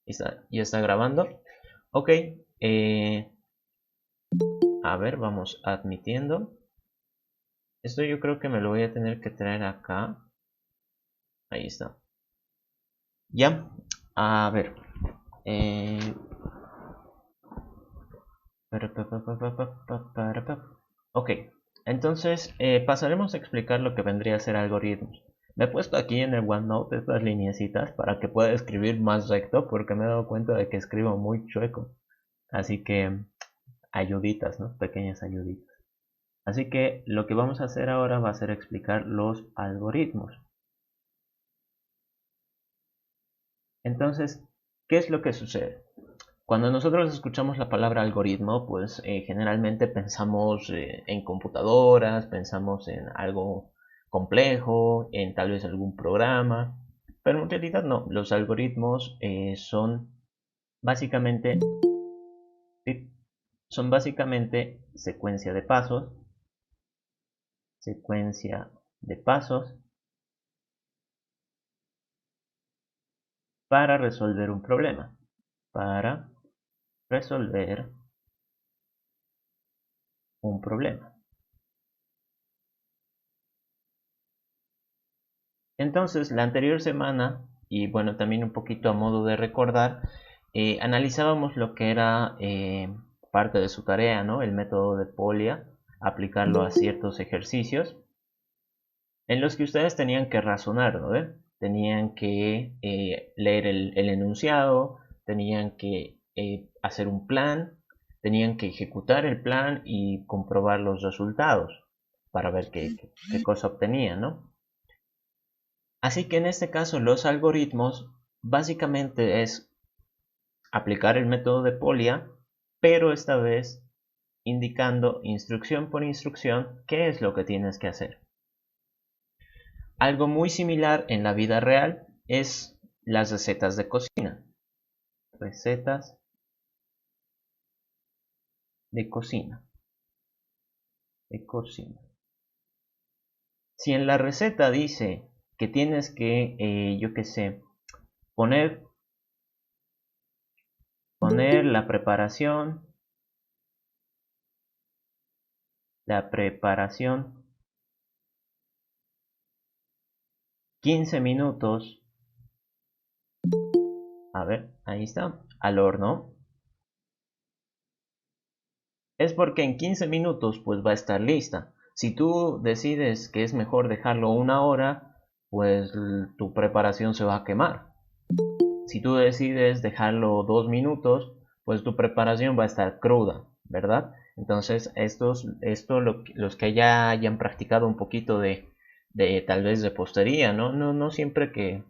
Ya está grabando. Ok. A ver, vamos admitiendo. Esto yo creo que me lo voy a tener que traer acá. Ahí está. Ya. A ver. eh, Ok. Entonces pasaremos a explicar lo que vendría a ser algoritmos. Me he puesto aquí en el OneNote estas lineecitas para que pueda escribir más recto porque me he dado cuenta de que escribo muy chueco. Así que ayuditas, ¿no? Pequeñas ayuditas. Así que lo que vamos a hacer ahora va a ser explicar los algoritmos. Entonces, ¿qué es lo que sucede? Cuando nosotros escuchamos la palabra algoritmo, pues generalmente pensamos en computadoras, pensamos en algo complejo, en tal vez algún programa, pero en realidad no. Los algoritmos básicamente, sí, son básicamente secuencia de pasos para resolver un problema. Para resolver un problema. Entonces, la anterior semana, y bueno, también un poquito a modo de recordar, analizábamos lo que era parte de su tarea, ¿no? El método de Polya, aplicarlo a ciertos ejercicios en los que ustedes tenían que razonar, ¿no? Tenían que leer el enunciado, tenían que hacer un plan, tenían que ejecutar el plan y comprobar los resultados para ver qué cosa obtenían, ¿no? Así que en este caso los algoritmos básicamente es aplicar el método de Polya, pero esta vez indicando instrucción por instrucción qué es lo que tienes que hacer. Algo muy similar en la vida real es las recetas de cocina. Recetas de cocina. De cocina. Si en la receta dice que tienes que, yo qué sé, poner, poner la preparación 15 minutos, a ver, ahí está, al horno, es porque en 15 minutos pues va a estar lista. Si tú decides que es mejor dejarlo una hora, pues tu preparación se va a quemar. Si tú decides dejarlo 2 minutos, pues tu preparación va a estar cruda, ¿verdad? Entonces, los que ya hayan practicado un poquito de tal vez de postería, ¿no? No siempre que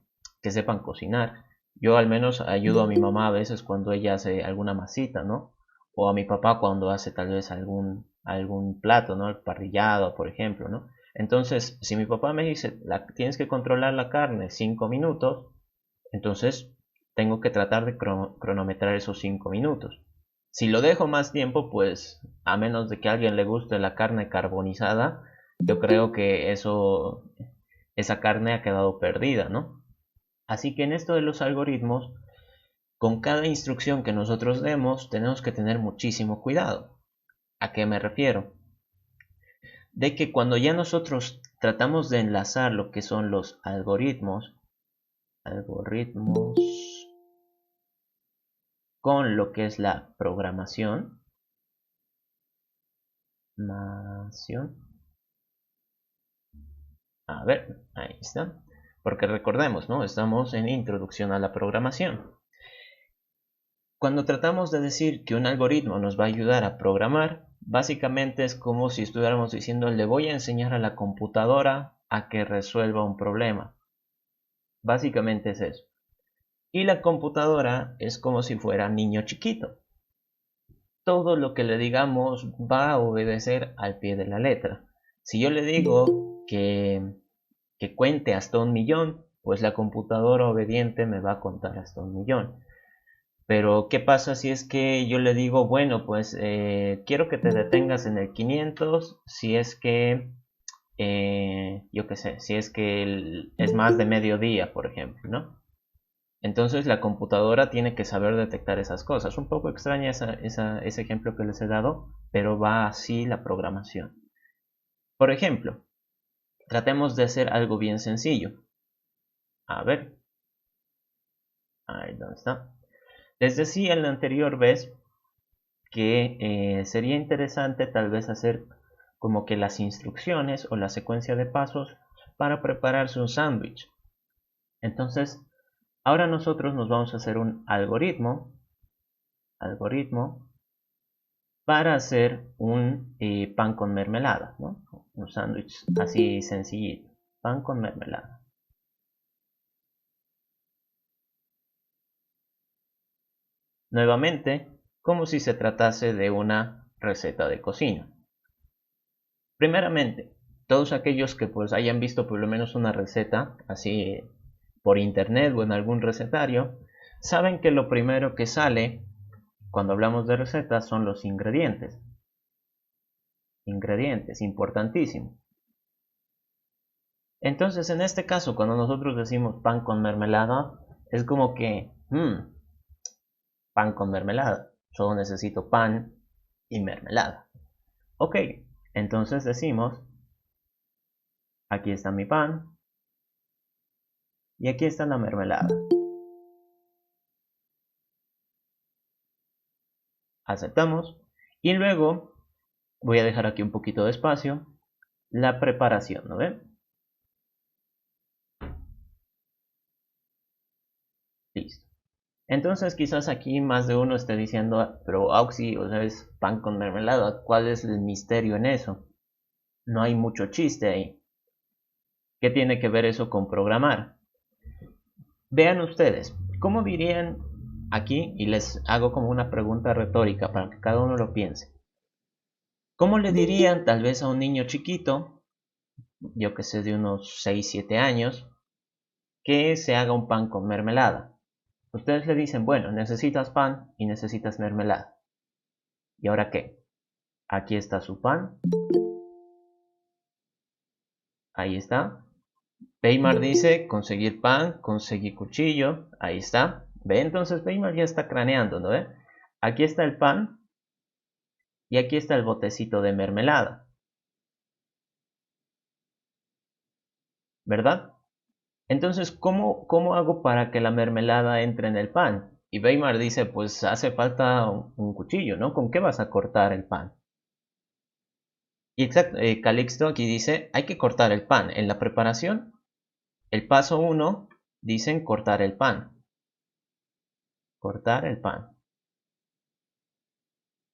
sepan cocinar. Yo al menos ayudo a mi mamá a veces cuando ella hace alguna masita, ¿no? O a mi papá cuando hace tal vez algún plato, ¿no? El parrillado, por ejemplo, ¿no? Entonces, si mi papá me dice, tienes que controlar la carne 5 minutos, entonces tengo que tratar de cronometrar esos 5 minutos. Si lo dejo más tiempo, pues a menos de que a alguien le guste la carne carbonizada, yo creo que esa carne ha quedado perdida, ¿no? Así que en esto de los algoritmos, con cada instrucción que nosotros demos, tenemos que tener muchísimo cuidado. ¿A qué me refiero? De que cuando ya nosotros tratamos de enlazar lo que son los algoritmos con lo que es la programación. A ver, ahí está. Porque recordemos, ¿no? Estamos en introducción a la programación. Cuando tratamos de decir que un algoritmo nos va a ayudar a programar, básicamente es como si estuviéramos diciendo le voy a enseñar a la computadora a que resuelva un problema. Básicamente es eso. Y la computadora es como si fuera niño chiquito. Todo lo que le digamos va a obedecer al pie de la letra. Si yo le digo que cuente hasta 1 millón, pues la computadora obediente me va a contar hasta 1 millón. Pero ¿qué pasa si es que yo le digo, bueno, pues quiero que te detengas en el 500 si es que, yo qué sé, si es que es más de mediodía, por ejemplo, ¿no? Entonces la computadora tiene que saber detectar esas cosas. Un poco extraña ese ejemplo que les he dado, pero va así la programación. Por ejemplo, tratemos de hacer algo bien sencillo. A ver. Ahí donde está. Les decía en la anterior vez que sería interesante tal vez hacer como que las instrucciones o la secuencia de pasos para prepararse un sándwich. Entonces, ahora nosotros nos vamos a hacer un algoritmo para hacer un pan con mermelada, ¿no? Un sándwich así sencillito, pan con mermelada. Nuevamente, como si se tratase de una receta de cocina. Primeramente, todos aquellos que pues hayan visto por lo menos una receta así por internet o en algún recetario, saben que lo primero que sale cuando hablamos de recetas son los ingredientes. Ingredientes, importantísimo. Entonces, en este caso, cuando nosotros decimos pan con mermelada, es como que, pan con mermelada. Solo necesito pan y mermelada. Ok, entonces decimos, aquí está mi pan y aquí está la mermelada. Aceptamos y luego voy a dejar aquí un poquito de espacio. La preparación, ¿no ven? Listo. Entonces quizás aquí más de uno esté diciendo, pero Auxi, o sea, es pan con mermelada, ¿cuál es el misterio en eso? No hay mucho chiste ahí. ¿Qué tiene que ver eso con programar? Vean ustedes, ¿cómo dirían aquí? Y les hago como una pregunta retórica para que cada uno lo piense. ¿Cómo le dirían tal vez a un niño chiquito, yo que sé, de unos 6, 7 años, que se haga un pan con mermelada? Ustedes le dicen, bueno, necesitas pan y necesitas mermelada. ¿Y ahora qué? Aquí está su pan. Ahí está. Weimar dice conseguir pan, conseguir cuchillo. Ahí está. ¿Ve? Entonces Weimar ya está craneando, ¿no ve? Aquí está el pan y aquí está el botecito de mermelada. ¿Verdad? Entonces, ¿cómo hago para que la mermelada entre en el pan? Y Weimar dice, pues hace falta un cuchillo, ¿no? ¿Con qué vas a cortar el pan? Y exacto, Calixto aquí dice, hay que cortar el pan. En la preparación, el paso 1, dicen cortar el pan. Cortar el pan.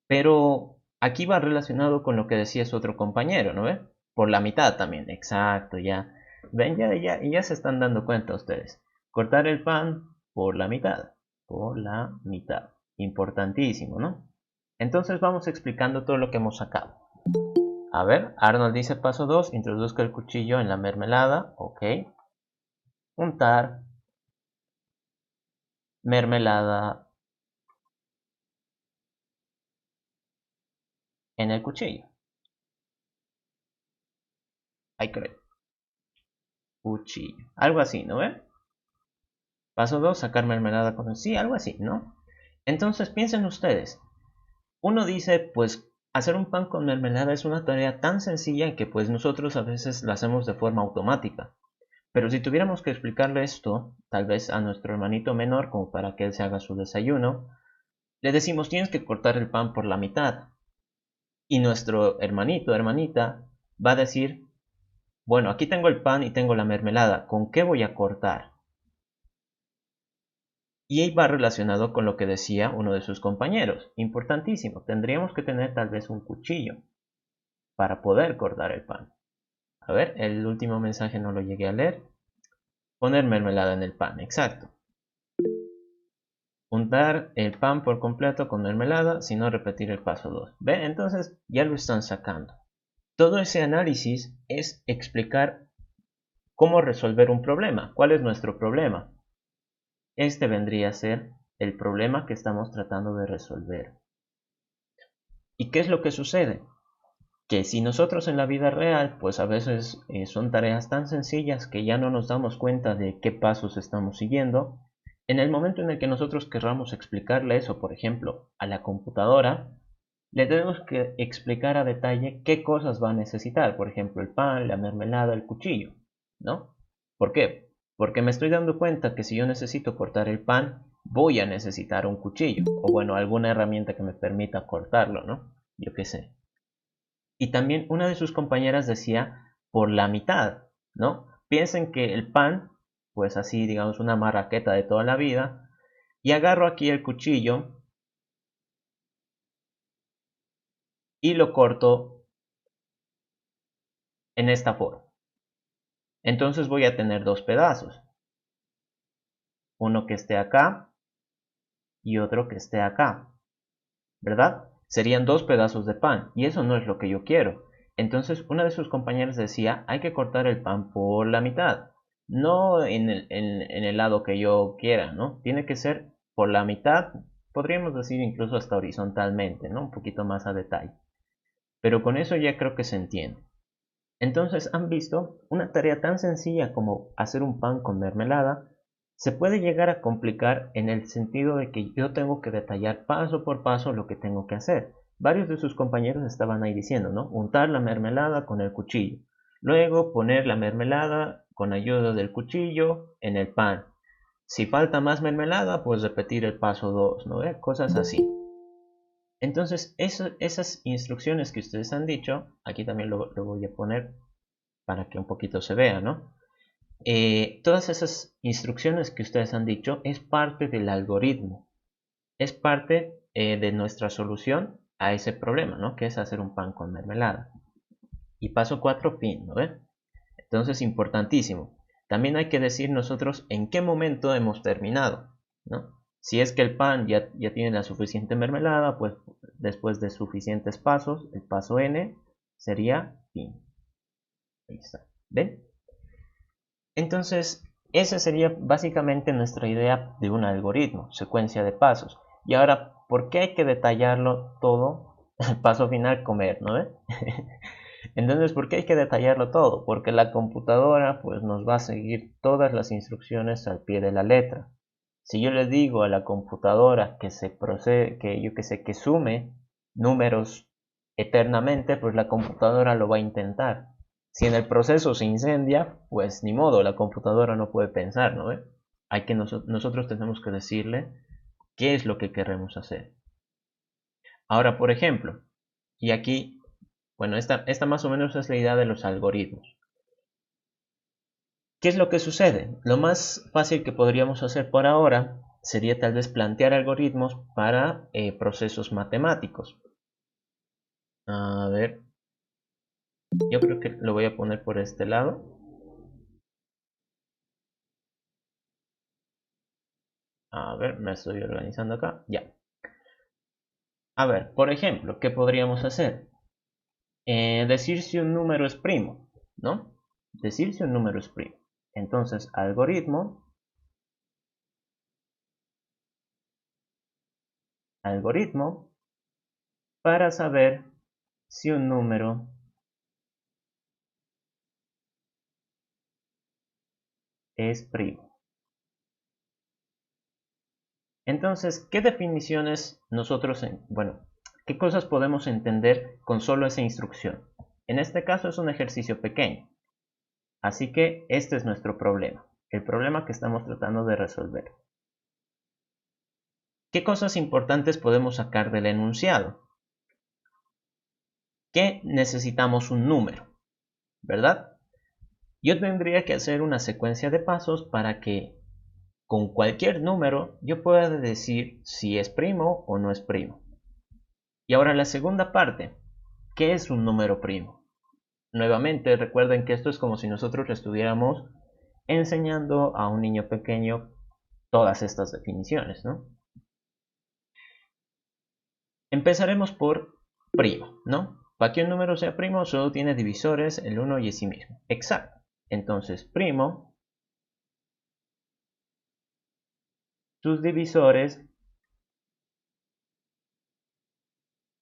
Pero aquí va relacionado con lo que decía su otro compañero, ¿no ve? Por la mitad también, exacto, ya. Ven, ya se están dando cuenta ustedes. Cortar el pan por la mitad. Por la mitad. Importantísimo, ¿no? Entonces vamos explicando todo lo que hemos sacado. A ver, Arnold dice paso 2, introduzca el cuchillo en la mermelada, ok. Untar mermelada en el cuchillo. Ahí creo. Cuchillo. Algo así, ¿no ve? Paso 2, sacar mermelada con... Sí, algo así, ¿no? Entonces piensen ustedes. Uno dice, pues hacer un pan con mermelada es una tarea tan sencilla que pues nosotros a veces la hacemos de forma automática. Pero si tuviéramos que explicarle esto, tal vez a nuestro hermanito menor, como para que él se haga su desayuno, le decimos tienes que cortar el pan por la mitad. Y nuestro hermanito, hermanita, va a decir, bueno, aquí tengo el pan y tengo la mermelada, ¿con qué voy a cortar? Y ahí va relacionado con lo que decía uno de sus compañeros. Importantísimo, tendríamos que tener tal vez un cuchillo para poder cortar el pan. A ver, el último mensaje no lo llegué a leer. Poner mermelada en el pan, exacto. Untar el pan por completo con mermelada, sino repetir el paso 2. ¿Ve? Entonces ya lo están sacando. Todo ese análisis es explicar cómo resolver un problema. ¿Cuál es nuestro problema? Este vendría a ser el problema que estamos tratando de resolver. ¿Y qué es lo que sucede? Que si nosotros en la vida real, pues a veces son tareas tan sencillas que ya no nos damos cuenta de qué pasos estamos siguiendo, En el momento en el que nosotros querramos explicarle eso, por ejemplo, a la computadora, le tenemos que explicar a detalle qué cosas va a necesitar, por ejemplo, el pan, la mermelada, el cuchillo, ¿no? ¿Por qué? Porque me estoy dando cuenta que si yo necesito cortar el pan, voy a necesitar un cuchillo, o bueno, alguna herramienta que me permita cortarlo, ¿no? Yo qué sé. Y también una de sus compañeras decía por la mitad, ¿no? Piensen que el pan, pues así, digamos, una marraqueta de toda la vida, y agarro aquí el cuchillo y lo corto en esta forma. Entonces voy a tener dos pedazos, uno que esté acá y otro que esté acá, ¿verdad? Serían dos pedazos de pan y eso no es lo que yo quiero. Entonces una de sus compañeras decía, hay que cortar el pan por la mitad, no en el lado que yo quiera, ¿no? Tiene que ser por la mitad, podríamos decir incluso hasta horizontalmente, ¿no? Un poquito más a detalle. Pero con eso ya creo que se entiende. Entonces, han visto, una tarea tan sencilla como hacer un pan con mermelada se puede llegar a complicar en el sentido de que yo tengo que detallar paso por paso lo que tengo que hacer. Varios de sus compañeros estaban ahí diciendo, ¿no? Untar la mermelada con el cuchillo. Luego poner la mermelada con ayuda del cuchillo en el pan. Si falta más mermelada, pues repetir el paso 2, ¿no? Cosas así. Entonces, esas instrucciones que ustedes han dicho, aquí también lo voy a poner para que un poquito se vea, ¿no? Todas esas instrucciones que ustedes han dicho es parte del algoritmo, es parte de nuestra solución a ese problema, ¿no? Que es hacer un pan con mermelada. Y paso 4, fin, ¿no? Entonces, importantísimo. También hay que decir nosotros en qué momento hemos terminado, ¿no? Si es que el pan ya tiene la suficiente mermelada, pues después de suficientes pasos, el paso n sería fin. Ahí está. ¿Ven? Entonces, esa sería básicamente nuestra idea de un algoritmo, secuencia de pasos. Y ahora, ¿por qué hay que detallarlo todo? El paso final, comer, ¿no? Entonces, ¿por qué hay que detallarlo todo? Porque la computadora pues nos va a seguir todas las instrucciones al pie de la letra. Si yo le digo a la computadora que se procede, que yo que sé, que sume números eternamente, pues la computadora lo va a intentar. Si en el proceso se incendia, pues ni modo, la computadora no puede pensar, ¿no? Hay que nosotros tenemos que decirle qué es lo que queremos hacer. Ahora, por ejemplo, y aquí, bueno, esta más o menos es la idea de los algoritmos. ¿Qué es lo que sucede? Lo más fácil que podríamos hacer por ahora sería tal vez plantear algoritmos para procesos matemáticos. A ver, yo creo que lo voy a poner por este lado. A ver, me estoy organizando acá. Ya. A ver, por ejemplo, ¿qué podríamos hacer? Decir si un número es primo, ¿no? Decir si un número es primo. Entonces, algoritmo para saber si un número es primo. Entonces, ¿qué definiciones nosotros, bueno, qué cosas podemos entender con solo esa instrucción? En este caso es un ejercicio pequeño, así que este es nuestro problema, el problema que estamos tratando de resolver. ¿Qué cosas importantes podemos sacar del enunciado? Que necesitamos un número, ¿verdad? Yo tendría que hacer una secuencia de pasos para que con cualquier número yo pueda decir si es primo o no es primo. Y ahora la segunda parte, ¿qué es un número primo? Nuevamente, recuerden que esto es como si nosotros le estuviéramos enseñando a un niño pequeño todas estas definiciones, ¿no? Empezaremos por primo, ¿no? Para que un número sea primo solo tiene divisores el 1 y el sí mismo. Exacto. Entonces, primo, sus divisores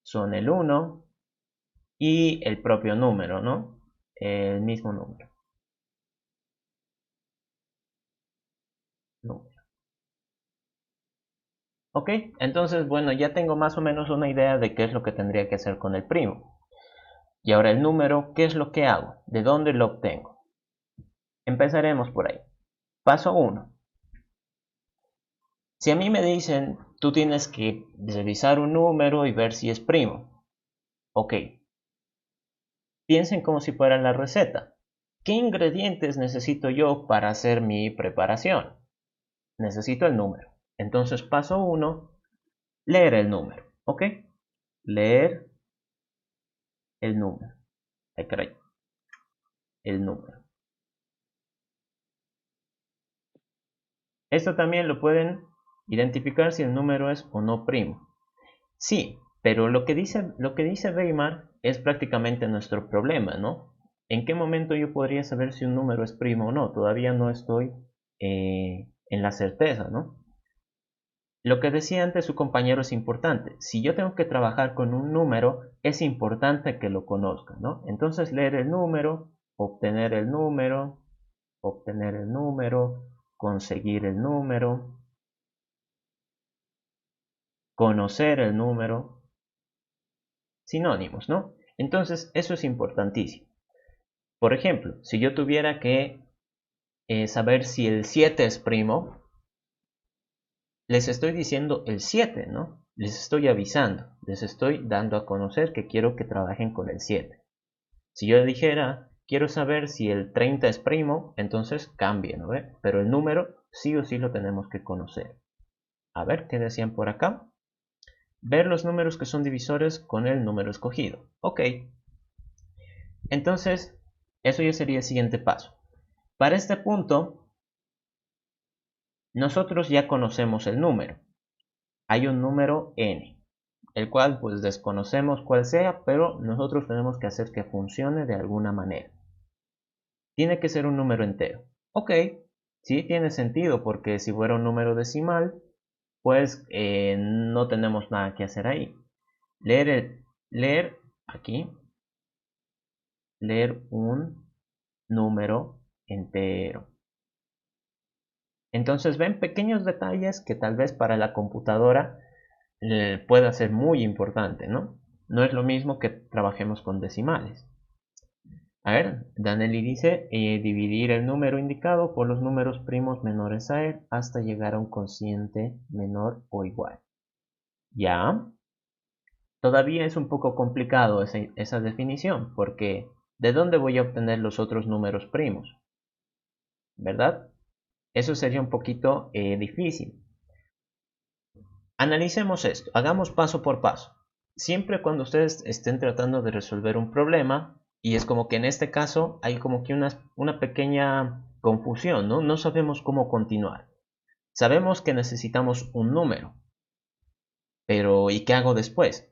son el 1 y el propio número, ¿no? El mismo número. Ok, entonces bueno, ya tengo más o menos una idea de qué es lo que tendría que hacer con el primo. Y ahora el número, ¿qué es lo que hago? ¿De dónde lo obtengo? Empezaremos por ahí. Paso 1. Si a mí me dicen, tú tienes que revisar un número y ver si es primo. Ok, piensen como si fuera la receta. ¿Qué ingredientes necesito yo para hacer mi preparación? Necesito el número. Entonces, paso 1, leer el número. ¿Ok? Leer el número. Ay, caray, el número. Esto también lo pueden identificar si el número es o no primo. Sí, pero lo que dice Weimar es prácticamente nuestro problema, ¿no? ¿En qué momento yo podría saber si un número es primo o no? Todavía no estoy en la certeza, ¿no? Lo que decía antes su compañero es importante. Si yo tengo que trabajar con un número, es importante que lo conozca, ¿no? Entonces leer el número, obtener el número, obtener el número, conseguir el número, conocer el número, sinónimos, ¿no? Entonces eso es importantísimo. Por ejemplo, si yo tuviera que saber si el 7 es primo, les estoy diciendo el 7, ¿no? Les estoy avisando, les estoy dando a conocer que quiero que trabajen con el 7. Si yo dijera, quiero saber si el 30 es primo, entonces cambie, ¿no? Pero el número sí o sí lo tenemos que conocer. A ver, ¿qué decían por acá? Ver los números que son divisores con el número escogido. Ok, entonces eso ya sería el siguiente paso. Para este punto, nosotros ya conocemos el número. Hay un número n, el cual pues desconocemos cuál sea, pero nosotros tenemos que hacer que funcione de alguna manera. Tiene que ser un número entero. Ok, sí tiene sentido porque si fuera un número decimal, pues no tenemos nada que hacer ahí. Leer aquí, leer un número entero. Entonces ven pequeños detalles que tal vez para la computadora pueda ser muy importante, ¿no? No es lo mismo que trabajemos con decimales. A ver, Danelli dice dividir el número indicado por los números primos menores a él hasta llegar a un cociente menor o igual. Ya, todavía es un poco complicado esa definición porque ¿de dónde voy a obtener los otros números primos? ¿Verdad? Eso sería un poquito difícil. Analicemos esto, hagamos paso por paso. Siempre cuando ustedes estén tratando de resolver un problema, y es como que en este caso hay como que una pequeña confusión, ¿no? No sabemos cómo continuar. Sabemos que necesitamos un número, pero ¿y qué hago después?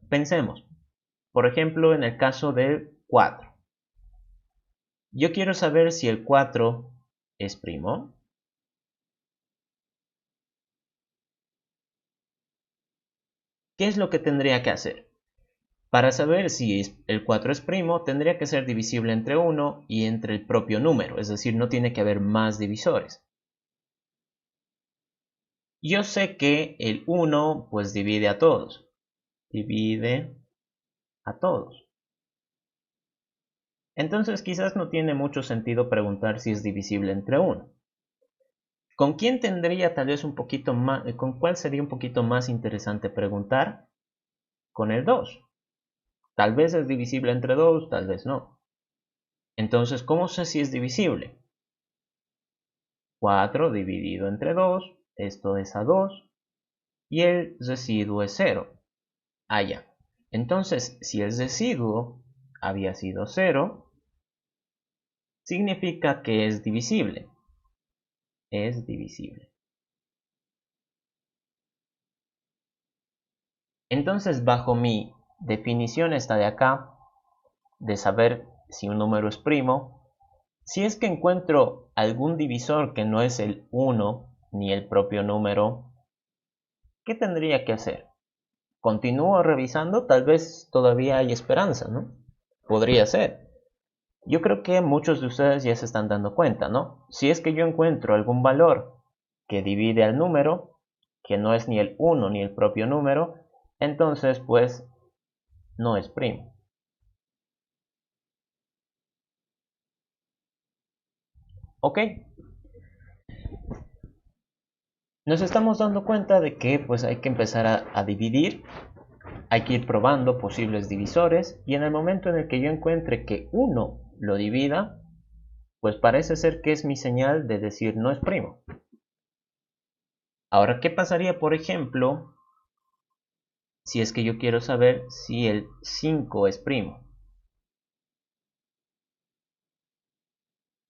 Pensemos, por ejemplo, en el caso del 4. Yo quiero saber si el 4 es primo. ¿Qué es lo que tendría que hacer? Para saber si el 4 es primo, tendría que ser divisible entre 1 y entre el propio número, es decir, no tiene que haber más divisores. Yo sé que el 1 pues divide a todos. Divide a todos. Entonces quizás no tiene mucho sentido preguntar si es divisible entre 1. ¿Con quién tendría tal vez un poquito más, con cuál sería un poquito más interesante preguntar? Con el 2. Tal vez es divisible entre 2, tal vez no. Entonces, ¿cómo sé si es divisible? 4 dividido entre 2, esto es a 2, y el residuo es 0. Ah, ya. Entonces, si el residuo había sido 0, significa que es divisible. Es divisible. Entonces, bajo mi definición esta de acá, de saber si un número es primo, si es que encuentro algún divisor que no es el 1 ni el propio número, ¿qué tendría que hacer? Continúo revisando, tal vez todavía hay esperanza, ¿no? Podría ser. Yo creo que muchos de ustedes ya se están dando cuenta, ¿no? Si es que yo encuentro algún valor que divide al número, que no es ni el 1 ni el propio número, entonces pues no es primo. ¿Ok? Nos estamos dando cuenta de que pues hay que empezar a dividir, hay que ir probando posibles divisores y en el momento en el que yo encuentre que 1 lo divida, pues parece ser que es mi señal de decir no es primo. Ahora, ¿qué pasaría, por ejemplo, si es que yo quiero saber si el 5 es primo?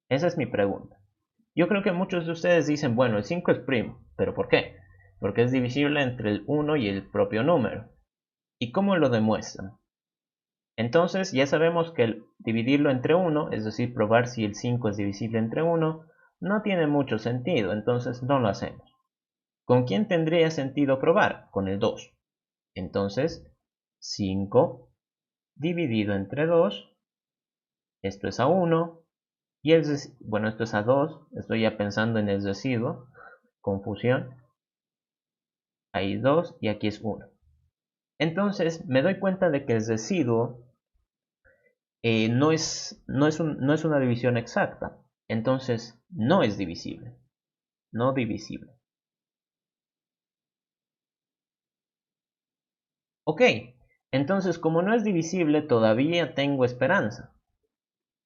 Esa es mi pregunta. Yo creo que muchos de ustedes dicen, bueno, el 5 es primo, ¿pero por qué? Porque es divisible entre el 1 y el propio número. ¿Y cómo lo demuestran? Entonces ya sabemos que el dividirlo entre 1, es decir, probar si el 5 es divisible entre 1, no tiene mucho sentido, entonces no lo hacemos. ¿Con quién tendría sentido probar? Con el 2. Entonces, 5 dividido entre 2, esto es a 1, y bueno, esto es a 2, estoy ya pensando en el residuo, confusión, ahí 2 y aquí es 1. Entonces me doy cuenta de que el residuo no es una división exacta, entonces no es divisible, no divisible. Ok, entonces como no es divisible todavía tengo esperanza.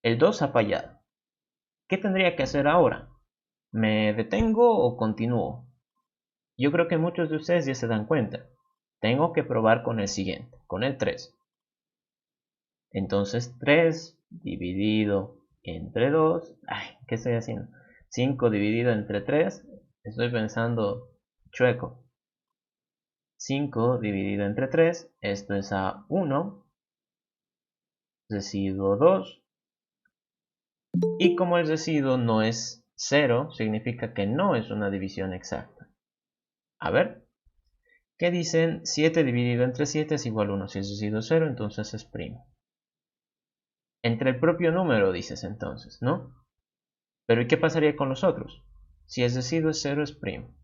El 2 ha fallado. ¿Qué tendría que hacer ahora? ¿Me detengo o continúo? Yo creo que muchos de ustedes ya se dan cuenta. Tengo que probar con el siguiente, con el 3. Entonces 3 dividido entre 2. Ay, ¿qué estoy haciendo? 5 dividido entre 3. Estoy pensando chueco. 5 dividido entre 3. Esto es a 1. Residuo 2. Y como el residuo no es 0, significa que no es una división exacta. A ver, ¿qué dicen? 7 dividido entre 7 es igual a 1. Si es residuo 0, entonces es primo. Entre el propio número dices entonces, ¿no? Pero ¿y qué pasaría con los otros? Si el residuo es 0 es primo.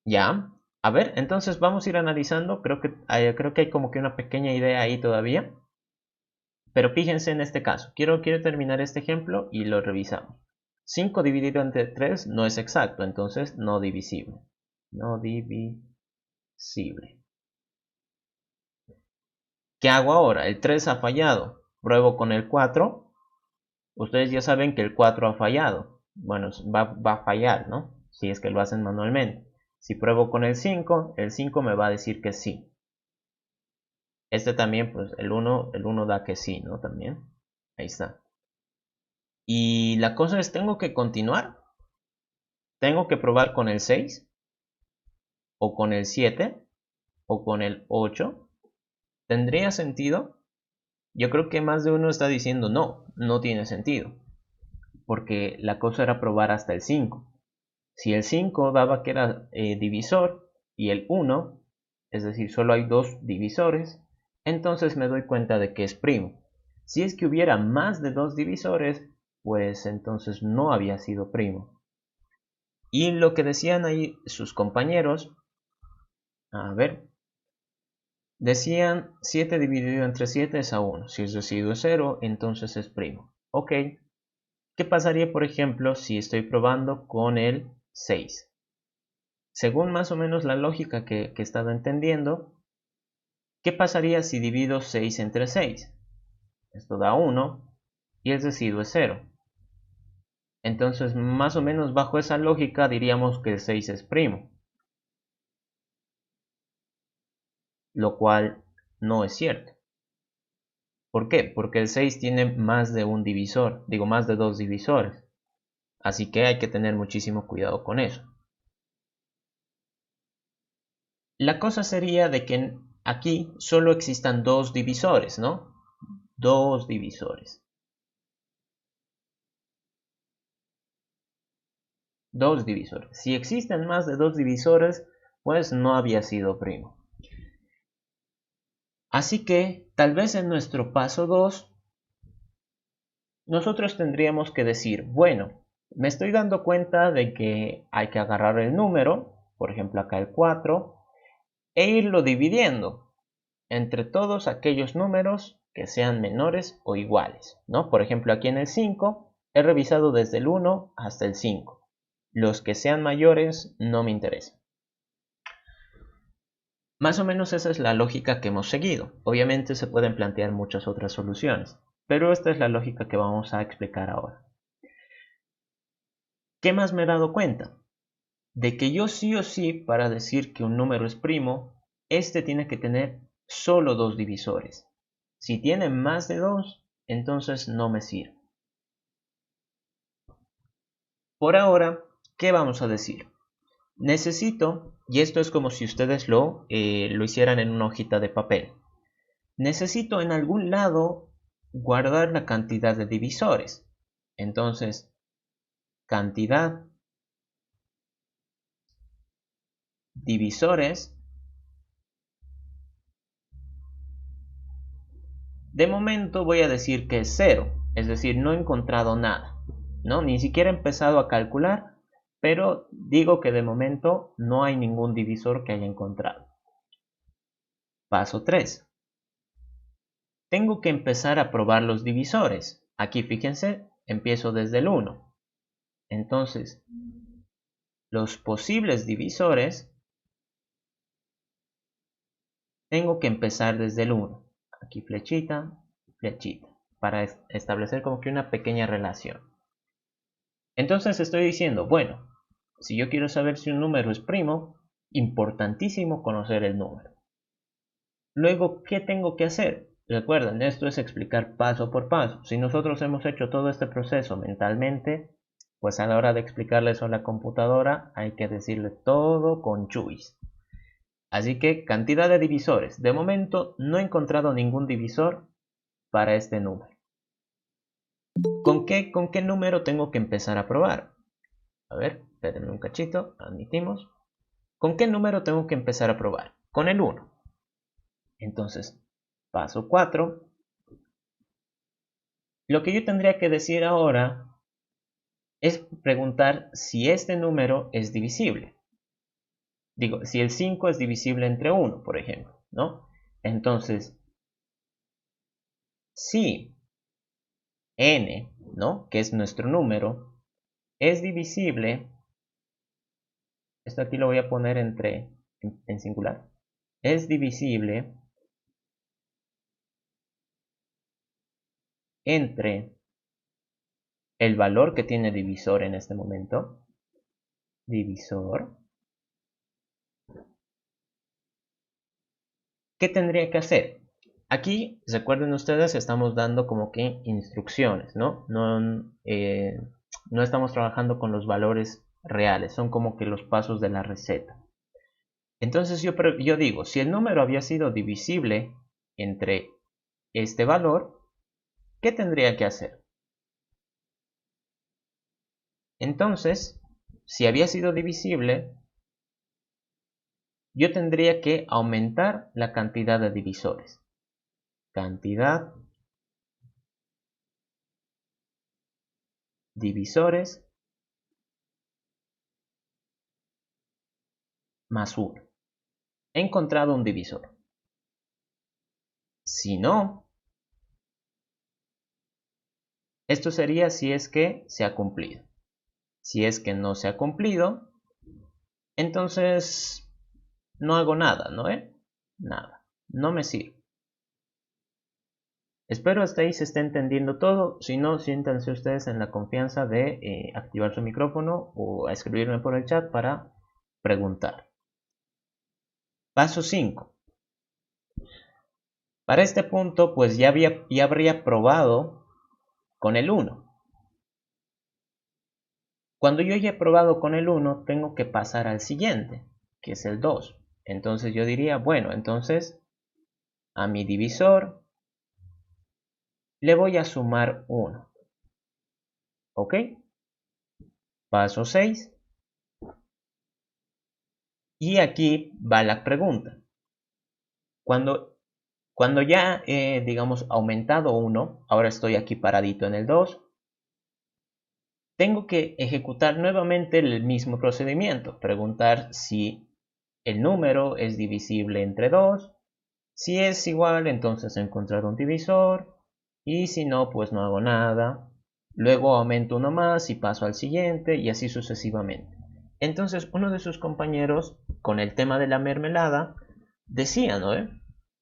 Ya, a ver, entonces vamos a ir analizando. Creo que hay como que una pequeña idea ahí todavía. Pero fíjense en este caso. Quiero terminar este ejemplo y lo revisamos. 5 dividido entre 3 no es exacto, entonces no divisible. No divisible. ¿Qué hago ahora? El 3 ha fallado. Pruebo con el 4. Ustedes ya saben que el 4 ha fallado. Bueno, va a fallar, ¿no? Si es que lo hacen manualmente. Si pruebo con el 5 me va a decir que sí. Este también, pues el 1 da que sí, ¿no? También. Ahí está. Y la cosa es, ¿tengo que continuar? ¿Tengo que probar con el 6? ¿O con el 7? ¿O con el 8? ¿Tendría sentido? Yo creo que más de uno está diciendo no, no tiene sentido. Porque la cosa era probar hasta el 5. Si el 5 daba que era divisor y el 1, es decir, solo hay dos divisores, entonces me doy cuenta de que es primo. Si es que hubiera más de dos divisores, pues entonces no había sido primo. Y lo que decían ahí sus compañeros, a ver, decían 7 dividido entre 7 es a 1. Si el residuo es 0, entonces es primo. Ok, ¿qué pasaría por ejemplo si estoy probando con el 6? Según más o menos la lógica que he estado entendiendo, ¿qué pasaría si divido 6 entre 6? Esto da 1 y el residuo es 0. Entonces, más o menos bajo esa lógica diríamos que el 6 es primo, lo cual no es cierto. ¿Por qué? Porque el 6 tiene más de un divisor, digo más de dos divisores. Así que hay que tener muchísimo cuidado con eso. La cosa sería de que aquí solo existan dos divisores, ¿no? Dos divisores. Dos divisores. Si existen más de dos divisores, pues no había sido primo. Así que tal vez en nuestro paso 2 nosotros tendríamos que decir, bueno, me estoy dando cuenta de que hay que agarrar el número, por ejemplo acá el 4, e irlo dividiendo entre todos aquellos números que sean menores o iguales, ¿no? Por ejemplo, aquí en el 5 he revisado desde el 1 hasta el 5. Los que sean mayores no me interesan. Más o menos esa es la lógica que hemos seguido. Obviamente se pueden plantear muchas otras soluciones, pero esta es la lógica que vamos a explicar ahora. ¿Qué más me he dado cuenta? De que yo sí o sí, para decir que un número es primo, este tiene que tener solo dos divisores. Si tiene más de dos, entonces no me sirve. Por ahora, ¿qué vamos a decir? Necesito, y esto es como si ustedes lo hicieran en una hojita de papel. Necesito en algún lado guardar la cantidad de divisores. Entonces, cantidad divisores. De momento voy a decir que es 0, es decir, no he encontrado nada, ¿no? Ni siquiera he empezado a calcular, pero digo que de momento no hay ningún divisor que haya encontrado. Paso 3. Tengo que empezar a probar los divisores. Aquí fíjense, empiezo desde el 1. Entonces, los posibles divisores tengo que empezar desde el 1. Aquí flechita, flechita, para establecer como que una pequeña relación. Entonces estoy diciendo, bueno, si yo quiero saber si un número es primo, importantísimo conocer el número. Luego, ¿qué tengo que hacer? Recuerden, esto es explicar paso por paso. Si nosotros hemos hecho todo este proceso mentalmente, pues a la hora de explicarle eso a la computadora hay que decirle todo con chuis. Así que cantidad de divisores. De momento no he encontrado ningún divisor para este número. ¿Con qué número tengo que empezar a probar? A ver, espérenme un cachito, admitimos. ¿Con qué número tengo que empezar a probar? Con el 1. Entonces, paso 4. Lo que yo tendría que decir ahora es preguntar si este número es divisible. Digo, si el 5 es divisible entre 1, por ejemplo, ¿no? Entonces, si n, ¿no? Que es nuestro número, es divisible, esto aquí lo voy a poner en singular, es divisible entre el valor que tiene divisor en este momento, divisor, ¿qué tendría que hacer? Aquí, recuerden ustedes, estamos dando como que instrucciones, ¿no? No estamos trabajando con los valores reales, son como que los pasos de la receta. Entonces yo digo, si el número había sido divisible entre este valor, ¿qué tendría que hacer? Entonces, si había sido divisible, yo tendría que aumentar la cantidad de divisores. Cantidad divisores más 1. He encontrado un divisor. Si no, esto sería si es que se ha cumplido. Si es que no se ha cumplido, entonces no hago nada, ¿no? Nada. No me sirve. Espero hasta ahí se esté entendiendo todo. Si no, siéntanse ustedes en la confianza de activar su micrófono o a escribirme por el chat para preguntar. Paso 5. Para este punto, pues ya habría probado con el 1. Cuando yo ya he probado con el 1, tengo que pasar al siguiente, que es el 2. Entonces yo diría, bueno, entonces a mi divisor le voy a sumar 1. ¿Ok? Paso 6. Y aquí va la pregunta. Cuando ya he, digamos, aumentado 1, ahora estoy aquí paradito en el 2, tengo que ejecutar nuevamente el mismo procedimiento, preguntar si el número es divisible entre 2, si es igual entonces encontrar un divisor y si no pues no hago nada, luego aumento uno más y paso al siguiente y así sucesivamente. Entonces uno de sus compañeros con el tema de la mermelada decía, ¿no?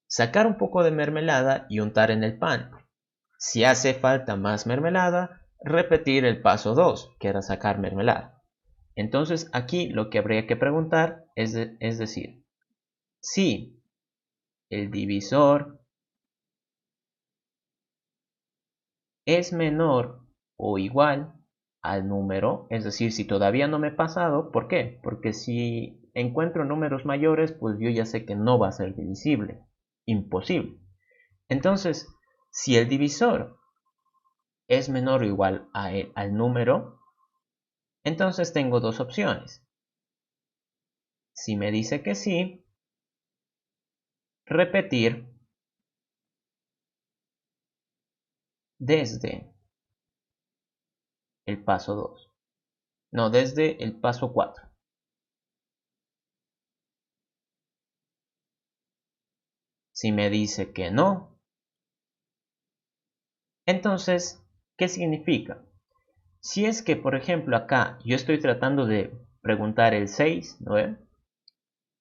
Sacar un poco de mermelada y untar en el pan. Si hace falta más mermelada, repetir el paso 2, que era sacar mermelada. Entonces aquí lo que habría que preguntar es decir, si el divisor es menor o igual al número, es decir, si todavía no me he pasado, ¿por qué? Porque si encuentro números mayores, pues yo ya sé que no va a ser divisible, imposible. Entonces, si el divisor es menor o igual al número, entonces tengo dos opciones. Si me dice que sí, repetir desde el paso 2. No, desde el paso 4. Si me dice que no, entonces, ¿qué significa? Si es que, por ejemplo, acá yo estoy tratando de preguntar el 6, ¿no?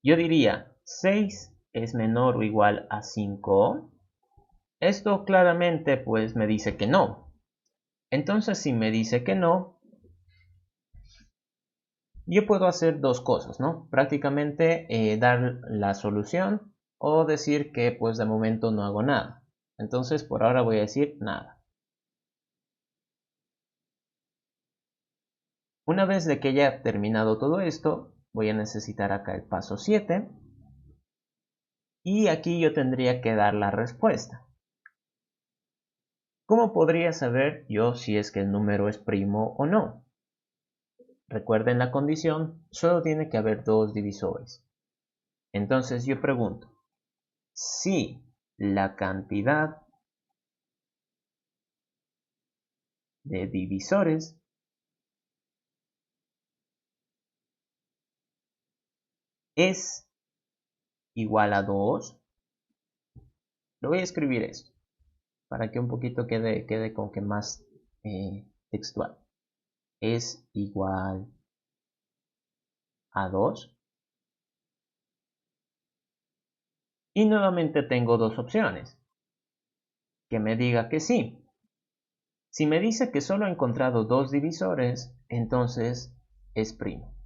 Yo diría, 6 es menor o igual a 5. Esto claramente pues me dice que no. Entonces, si me dice que no, yo puedo hacer dos cosas, ¿no? Prácticamente dar la solución o decir que pues de momento no hago nada. Entonces, por ahora voy a decir nada. Una vez de que haya terminado todo esto, voy a necesitar acá el paso 7. Y aquí yo tendría que dar la respuesta. ¿Cómo podría saber yo si es que el número es primo o no? Recuerden la condición, solo tiene que haber dos divisores. Entonces yo pregunto, si la cantidad de divisores es igual a 2, lo voy a escribir esto, para que un poquito quede como que más textual. Es igual a 2. Y nuevamente tengo dos opciones. Que me diga que sí. Si me dice que solo he encontrado dos divisores, entonces es primo.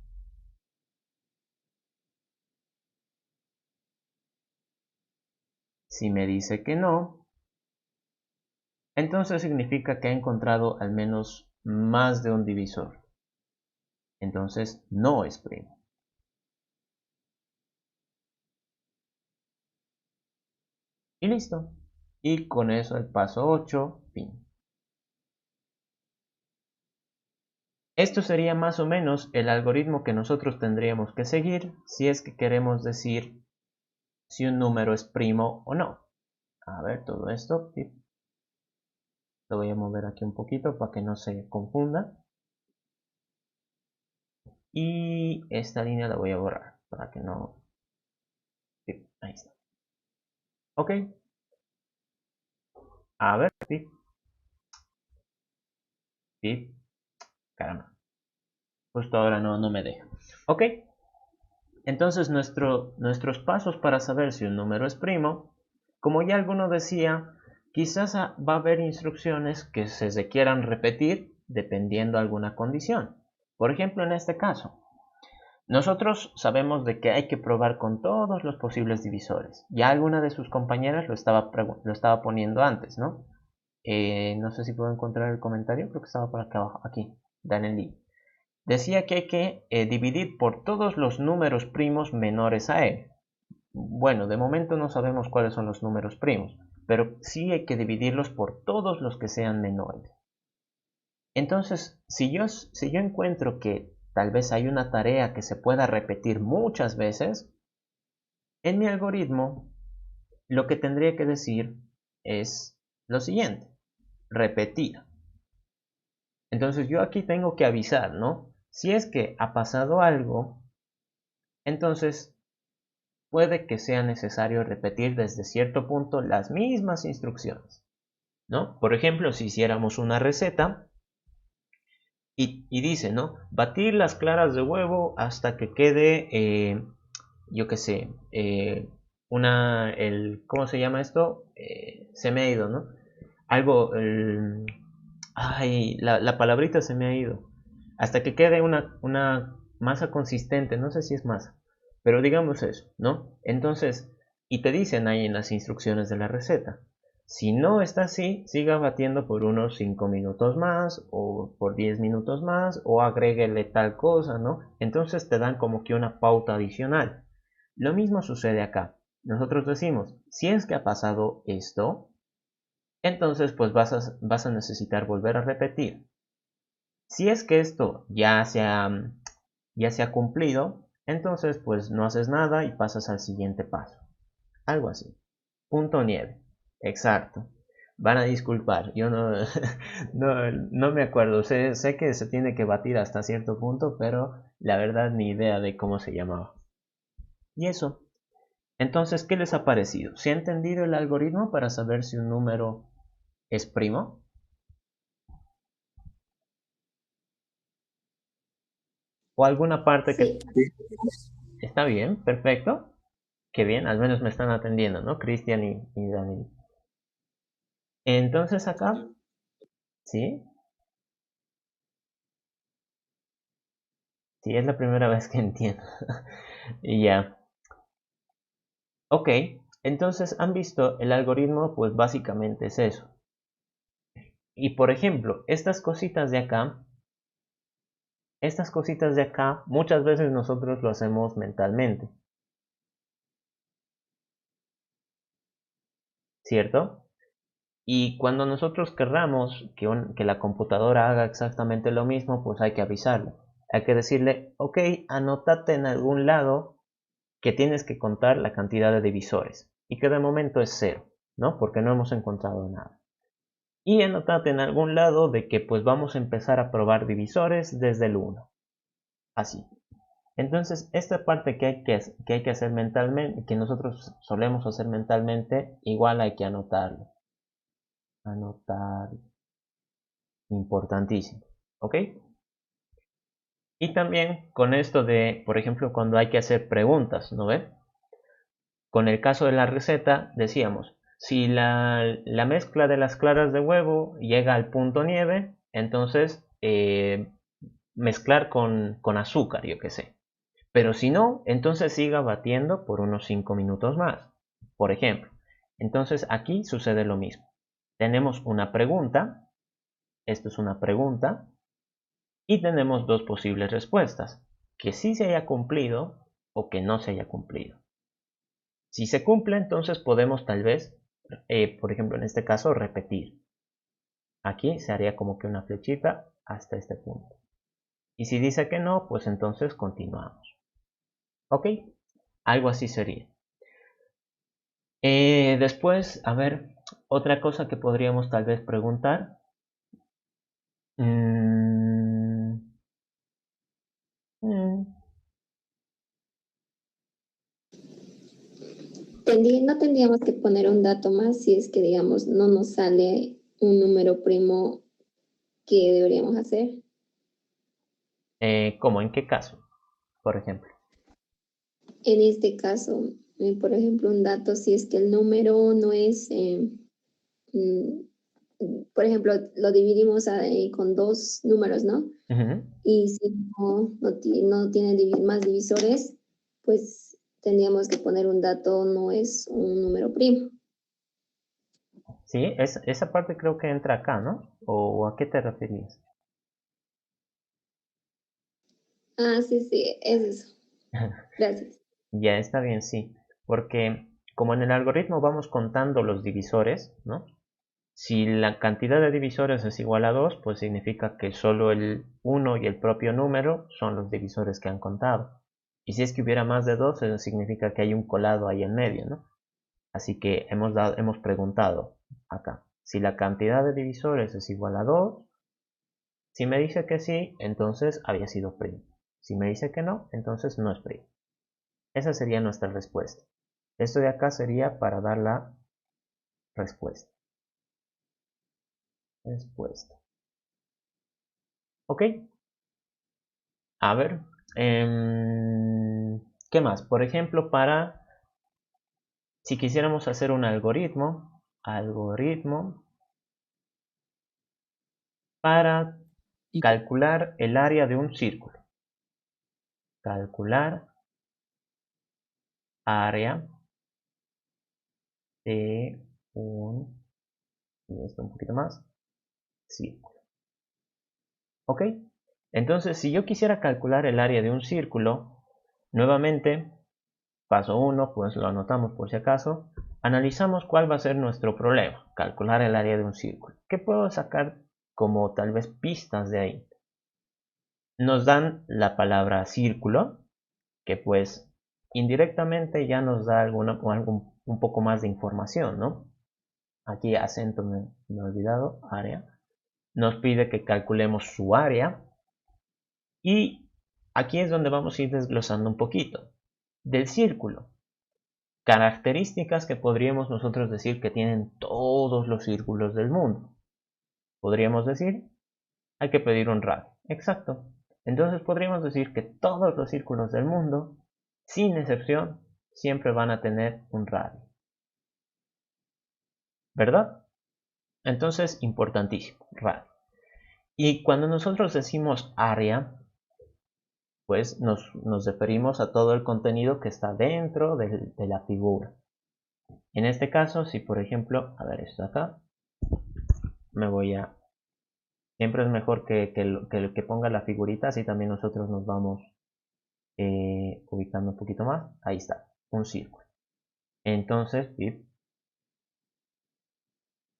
Si me dice que no, entonces significa que ha encontrado al menos más de un divisor. Entonces no es primo. Y listo. Y con eso el paso 8, fin. Esto sería más o menos el algoritmo que nosotros tendríamos que seguir si es que queremos decir si un número es primo o no. A ver, todo esto. Lo voy a mover aquí un poquito para que no se confunda. Y esta línea la voy a borrar para que no... Sí, ahí está. Ok. A ver, sí. Sí. Caramba. Justo ahora no me deja. Ok. Entonces nuestros pasos para saber si un número es primo, como ya alguno decía, quizás va a haber instrucciones que se requieran repetir dependiendo de alguna condición. Por ejemplo, en este caso, nosotros sabemos de que hay que probar con todos los posibles divisores. Ya alguna de sus compañeras lo estaba poniendo antes, ¿no? No sé si puedo encontrar el comentario, creo que estaba por acá abajo, aquí, Daniel Lee. Decía que hay que dividir por todos los números primos menores a n. Bueno, de momento no sabemos cuáles son los números primos, pero sí hay que dividirlos por todos los que sean menores. Entonces, si yo encuentro que tal vez hay una tarea que se pueda repetir muchas veces, en mi algoritmo lo que tendría que decir es lo siguiente: repetir Entonces yo aquí tengo que avisar, ¿no? Si es que ha pasado algo, entonces puede que sea necesario repetir desde cierto punto las mismas instrucciones, ¿no? Por ejemplo, si hiciéramos una receta y dice, ¿no? Batir las claras de huevo hasta que quede, yo qué sé, ¿cómo se llama esto? Se me ha ido, ¿no? Algo, ay, la palabrita se me ha ido. Hasta que quede una masa consistente, no sé si es masa, pero digamos eso, ¿no? Entonces, y te dicen ahí en las instrucciones de la receta, si no está así, siga batiendo por unos 5 minutos más, o por 10 minutos más, o agréguele tal cosa, ¿no? Entonces te dan como que una pauta adicional. Lo mismo sucede acá. Nosotros decimos, si es que ha pasado esto, entonces pues vas a necesitar volver a repetir. Si es que esto ya se ha cumplido, entonces pues no haces nada y pasas al siguiente paso. Algo así. Punto nieve. Exacto. Van a disculpar, yo no, no me acuerdo. Sé que se tiene que batir hasta cierto punto, pero la verdad ni idea de cómo se llamaba. Y eso. Entonces, ¿qué les ha parecido? ¿Se ha entendido el algoritmo para saber si un número es primo? ¿O alguna parte que Sí, está bien? Perfecto. Qué bien, al menos me están atendiendo, ¿no? Cristian y Daniel. Entonces acá, ¿sí? Sí, es la primera vez que entiendo. Y ya. Ok, entonces han visto el algoritmo, pues básicamente es eso. Y por ejemplo, estas cositas de acá, muchas veces nosotros lo hacemos mentalmente, ¿cierto? Y cuando nosotros querramos que la computadora haga exactamente lo mismo, pues hay que avisarle. Hay que decirle, ok, anótate en algún lado que tienes que contar la cantidad de divisores y que de momento es cero, ¿no? Porque no hemos encontrado nada. Y anótate en algún lado de que pues vamos a empezar a probar divisores desde el uno. Así. Entonces, esta parte que hay que hacer mentalmente, que nosotros solemos hacer mentalmente, igual hay que anotarlo. Anotar, importantísimo. ¿Ok? Y también con esto de, por ejemplo, cuando hay que hacer preguntas, ¿no ve? Con el caso de la receta, decíamos, si la mezcla de las claras de huevo llega al punto nieve, entonces mezclar con azúcar, yo qué sé. Pero si no, entonces siga batiendo por unos 5 minutos más, por ejemplo. Entonces aquí sucede lo mismo. Tenemos una pregunta, esto es una pregunta, y tenemos dos posibles respuestas, que sí se haya cumplido o que no se haya cumplido. Si se cumple, entonces podemos tal vez, por ejemplo, en este caso, repetir. Aquí se haría como que una flechita hasta este punto. Y si dice que no, pues entonces continuamos. ¿Ok? Algo así sería. Después, a ver, otra cosa que podríamos tal vez preguntar. Mm, mm, no tendríamos que poner un dato más si es que, digamos, no nos sale un número primo que deberíamos hacer. ¿Cómo? ¿En qué caso? Por ejemplo. En este caso, por ejemplo, un dato si es que el número no es, por ejemplo, lo dividimos con dos números, ¿no? Ujú. Y si no tiene más divisores, pues tendríamos que poner un dato, no es un número primo. Sí, esa parte creo que entra acá, ¿no? ¿O a qué te referías? Ah, sí, sí, es eso. Gracias. Ya está bien, sí. Porque como en el algoritmo vamos contando los divisores, ¿no? Si la cantidad de divisores es igual a 2, pues significa que solo el uno y el propio número son los divisores que han contado. Y si es que hubiera más de 2, eso significa que hay un colado ahí en medio, ¿no? Así que hemos preguntado acá, si la cantidad de divisores es igual a 2, Si me dice que sí, entonces había sido primo. Si me dice que no, entonces no es primo. Esa sería nuestra respuesta. Esto de acá sería para dar la respuesta. Respuesta. ¿Ok? A ver. ¿Qué más? Por ejemplo, si quisiéramos hacer un algoritmo para calcular el área de un círculo. Calcular área de y esto un poquito más, círculo. ¿Ok? Entonces, si yo quisiera calcular el área de un círculo, nuevamente, paso 1, pues lo anotamos por si acaso, analizamos cuál va a ser nuestro problema, calcular el área de un círculo. ¿Qué puedo sacar como tal vez pistas de ahí? Nos dan la palabra círculo, que pues indirectamente ya nos da un poco más de información, ¿no? Aquí acento me he olvidado, área. Nos pide que calculemos su área y aquí es donde vamos a ir desglosando un poquito. Del círculo, características que podríamos nosotros decir que tienen todos los círculos del mundo. Podríamos decir, hay que pedir un radio. Exacto. Entonces podríamos decir que todos los círculos del mundo, sin excepción, siempre van a tener un radio. ¿Verdad? Entonces, importantísimo, radio. Y cuando nosotros decimos área, pues nos referimos a todo el contenido que está dentro de la figura. En este caso, si por ejemplo, a ver esto acá, siempre es mejor que ponga la figurita, así también nosotros nos vamos ubicando un poquito más. Ahí está, un círculo. Entonces,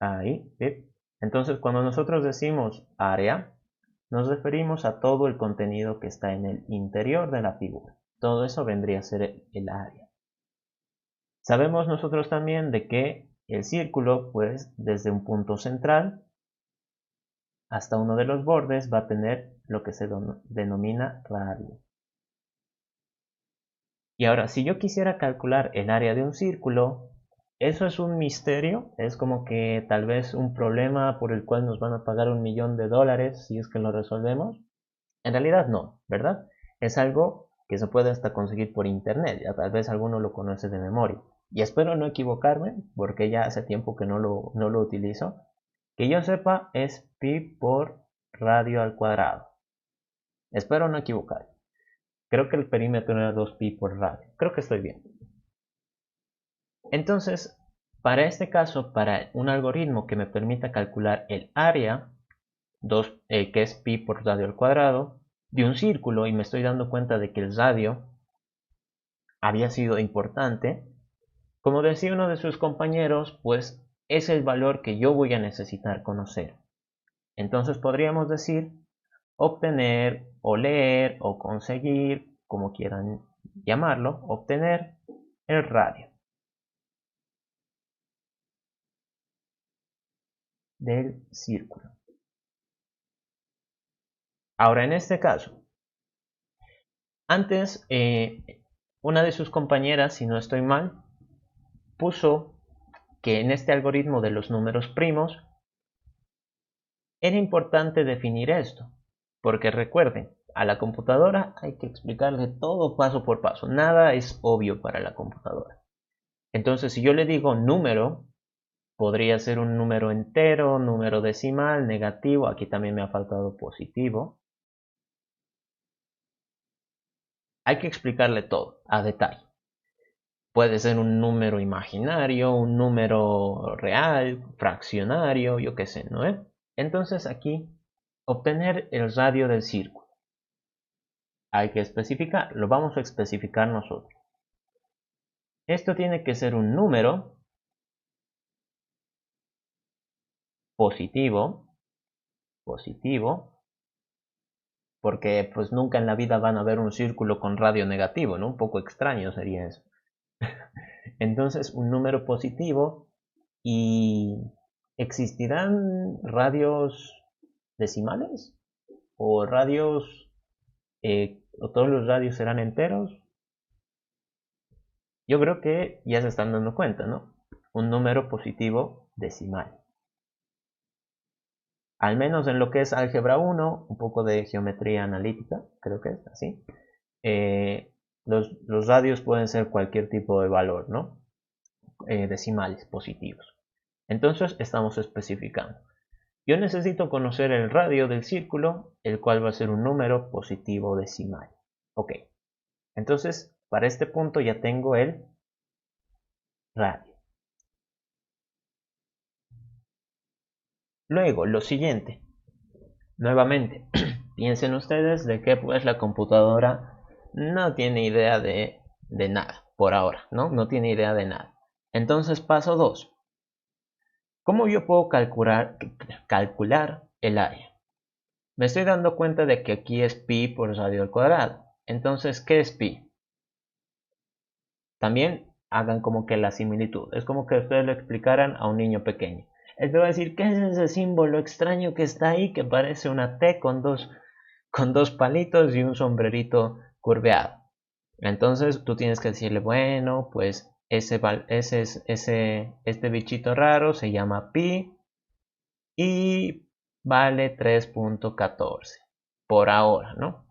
ahí, entonces cuando nosotros decimos área, nos referimos a todo el contenido que está en el interior de la figura. Todo eso vendría a ser el área. Sabemos nosotros también de que el círculo, pues desde un punto central hasta uno de los bordes va a tener lo que se denomina radio. Y ahora, si yo quisiera calcular el área de un círculo, eso es un misterio, es como que tal vez un problema por el cual nos van a pagar $1.000.000 si es que lo resolvemos. En realidad no, ¿verdad? Es algo que se puede hasta conseguir por internet, ya tal vez alguno lo conoce de memoria. Y espero no equivocarme, porque ya hace tiempo que no lo utilizo. Que yo sepa es pi por radio al cuadrado. Espero no equivocar. Creo que el perímetro era 2pi por radio. Creo que estoy bien. Entonces, para este caso, para un algoritmo que me permita calcular el área, que es pi por radio al cuadrado, de un círculo, y me estoy dando cuenta de que el radio había sido importante, como decía uno de sus compañeros, pues es el valor que yo voy a necesitar conocer. Entonces podríamos decir obtener o leer o conseguir, como quieran llamarlo, obtener el radio del círculo. Ahora en este caso, antes una de sus compañeras, si no estoy mal, puso que en este algoritmo de los números primos era importante definir esto, porque recuerden, a la computadora hay que explicarle todo paso por paso, nada es obvio para la computadora. Entonces, si yo le digo número, podría ser un número entero, número decimal, negativo, aquí también me ha faltado positivo. Hay que explicarle todo, a detalle. Puede ser un número imaginario, un número real, fraccionario, yo qué sé, ¿no? Entonces aquí, obtener el radio del círculo. Hay que especificar, lo vamos a especificar nosotros. Esto tiene que ser un número positivo, porque pues nunca en la vida van a ver un círculo con radio negativo, ¿no? Un poco extraño sería eso. Entonces, un número positivo y ¿existirán radios decimales? o radios, o todos los radios serán enteros. Yo creo que ya se están dando cuenta, ¿no? Un número positivo decimal. Al menos en lo que es álgebra 1, un poco de geometría analítica, creo que es así. Los radios pueden ser cualquier tipo de valor, ¿no? Decimales positivos. Entonces estamos especificando. Yo necesito conocer el radio del círculo, el cual va a ser un número positivo decimal. Ok. Entonces, para este punto ya tengo el radio. Luego, lo siguiente. Nuevamente, piensen ustedes de que pues la computadora no tiene idea de nada por ahora, ¿no? No tiene idea de nada. Entonces, paso 2. ¿Cómo yo puedo calcular el área? Me estoy dando cuenta de que aquí es pi por radio al cuadrado. Entonces, ¿qué es pi? También hagan como que la similitud. Es como que ustedes le explicaran a un niño pequeño. Él te va a decir, ¿qué es ese símbolo extraño que está ahí que parece una T con dos palitos y un sombrerito curveado? Entonces tú tienes que decirle, bueno, pues este bichito raro se llama pi y vale 3.14 por ahora, ¿no?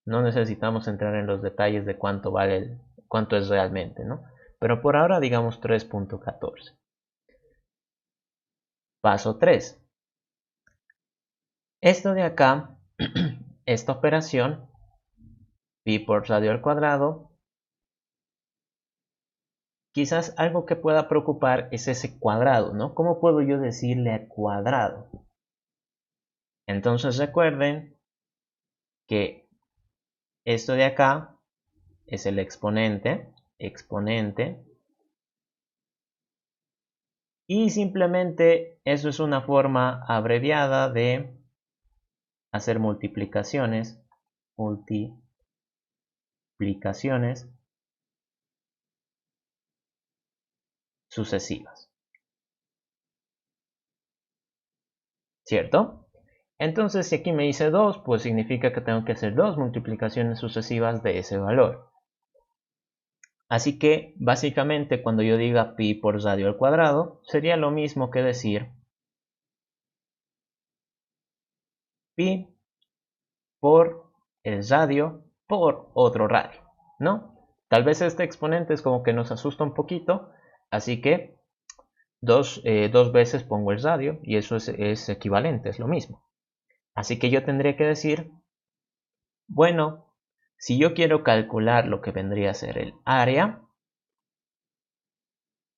No necesitamos entrar en los detalles de cuánto es realmente, ¿no? Pero por ahora digamos 3.14. Paso 3. Esto de acá, esta operación, pi por radio al cuadrado, quizás algo que pueda preocupar es ese cuadrado, ¿no? ¿Cómo puedo yo decirle a cuadrado? Entonces recuerden que esto de acá es el exponente, y simplemente eso es una forma abreviada de hacer multiplicaciones sucesivas, ¿cierto? Entonces, si aquí me dice 2, pues significa que tengo que hacer 2 multiplicaciones sucesivas de ese valor. Así que, básicamente, cuando yo diga pi por radio al cuadrado, sería lo mismo que decir pi por el radio por otro radio, ¿no? Tal vez este exponente es como que nos asusta un poquito, así que dos veces pongo el radio y eso es equivalente, es lo mismo. Así que yo tendría que decir, bueno, si yo quiero calcular lo que vendría a ser el área,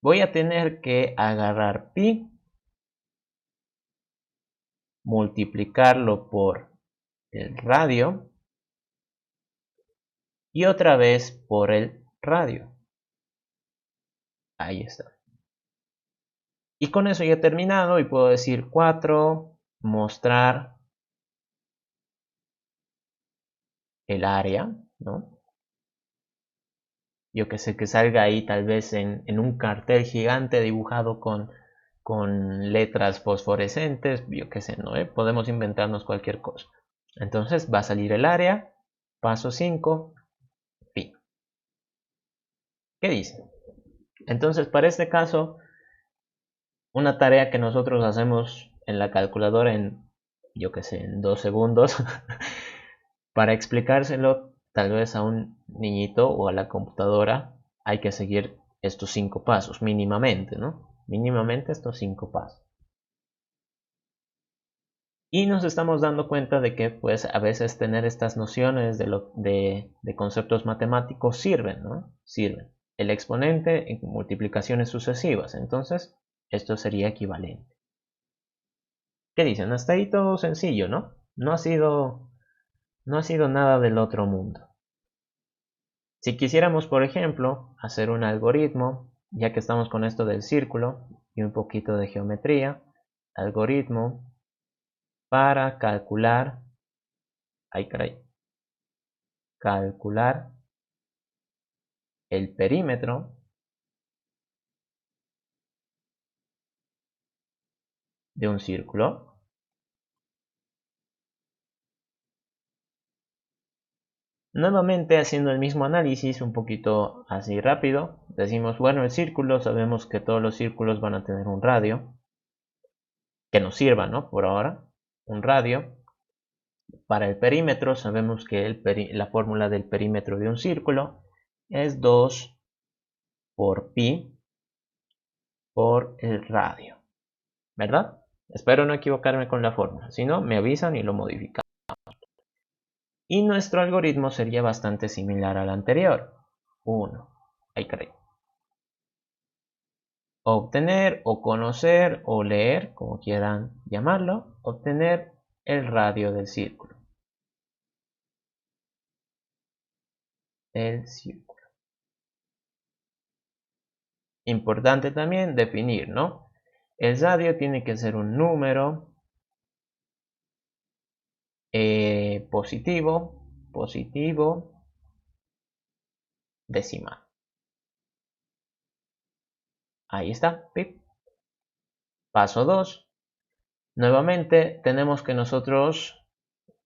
voy a tener que agarrar pi, multiplicarlo por el radio y otra vez por el radio. Ahí está. Y con eso ya he terminado y puedo decir 4, mostrar el área, ¿no? Yo que sé, que salga ahí tal vez en un cartel gigante dibujado con letras fosforescentes, yo que sé, ¿no? Podemos inventarnos cualquier cosa. Entonces va a salir el área, paso 5, pi. ¿Qué dice? Entonces para este caso, una tarea que nosotros hacemos en la calculadora en, yo que sé, en 2 segundos, para explicárselo tal vez a un niñito o a la computadora, hay que seguir estos 5 pasos, mínimamente, ¿no? Mínimamente estos 5 pasos. Y nos estamos dando cuenta de que pues a veces tener estas nociones de conceptos matemáticos sirven, ¿no? Sirven. El exponente en multiplicaciones sucesivas, entonces esto sería equivalente. ¿Qué dicen? Hasta ahí todo sencillo, ¿no? No ha sido nada del otro mundo. Si quisiéramos, por ejemplo, hacer un algoritmo, ya que estamos con esto del círculo y un poquito de geometría, algoritmo para calcular, ay caray, calcular el perímetro de un círculo. Nuevamente haciendo el mismo análisis un poquito así rápido, decimos, bueno, el círculo, sabemos que todos los círculos van a tener un radio, que nos sirva, ¿no? Por ahora, un radio. Para el perímetro, sabemos que la fórmula del perímetro de un círculo es 2 por pi por el radio, ¿verdad? Espero no equivocarme con la fórmula, si no, me avisan y lo modificamos. Y nuestro algoritmo sería bastante similar al anterior. 1. Ahí creí. Obtener o conocer o leer, como quieran llamarlo, obtener el radio del círculo. El círculo. Importante también definir, ¿no? El radio tiene que ser un número positivo, decimal. Ahí está, pip. Paso 2. Nuevamente tenemos que nosotros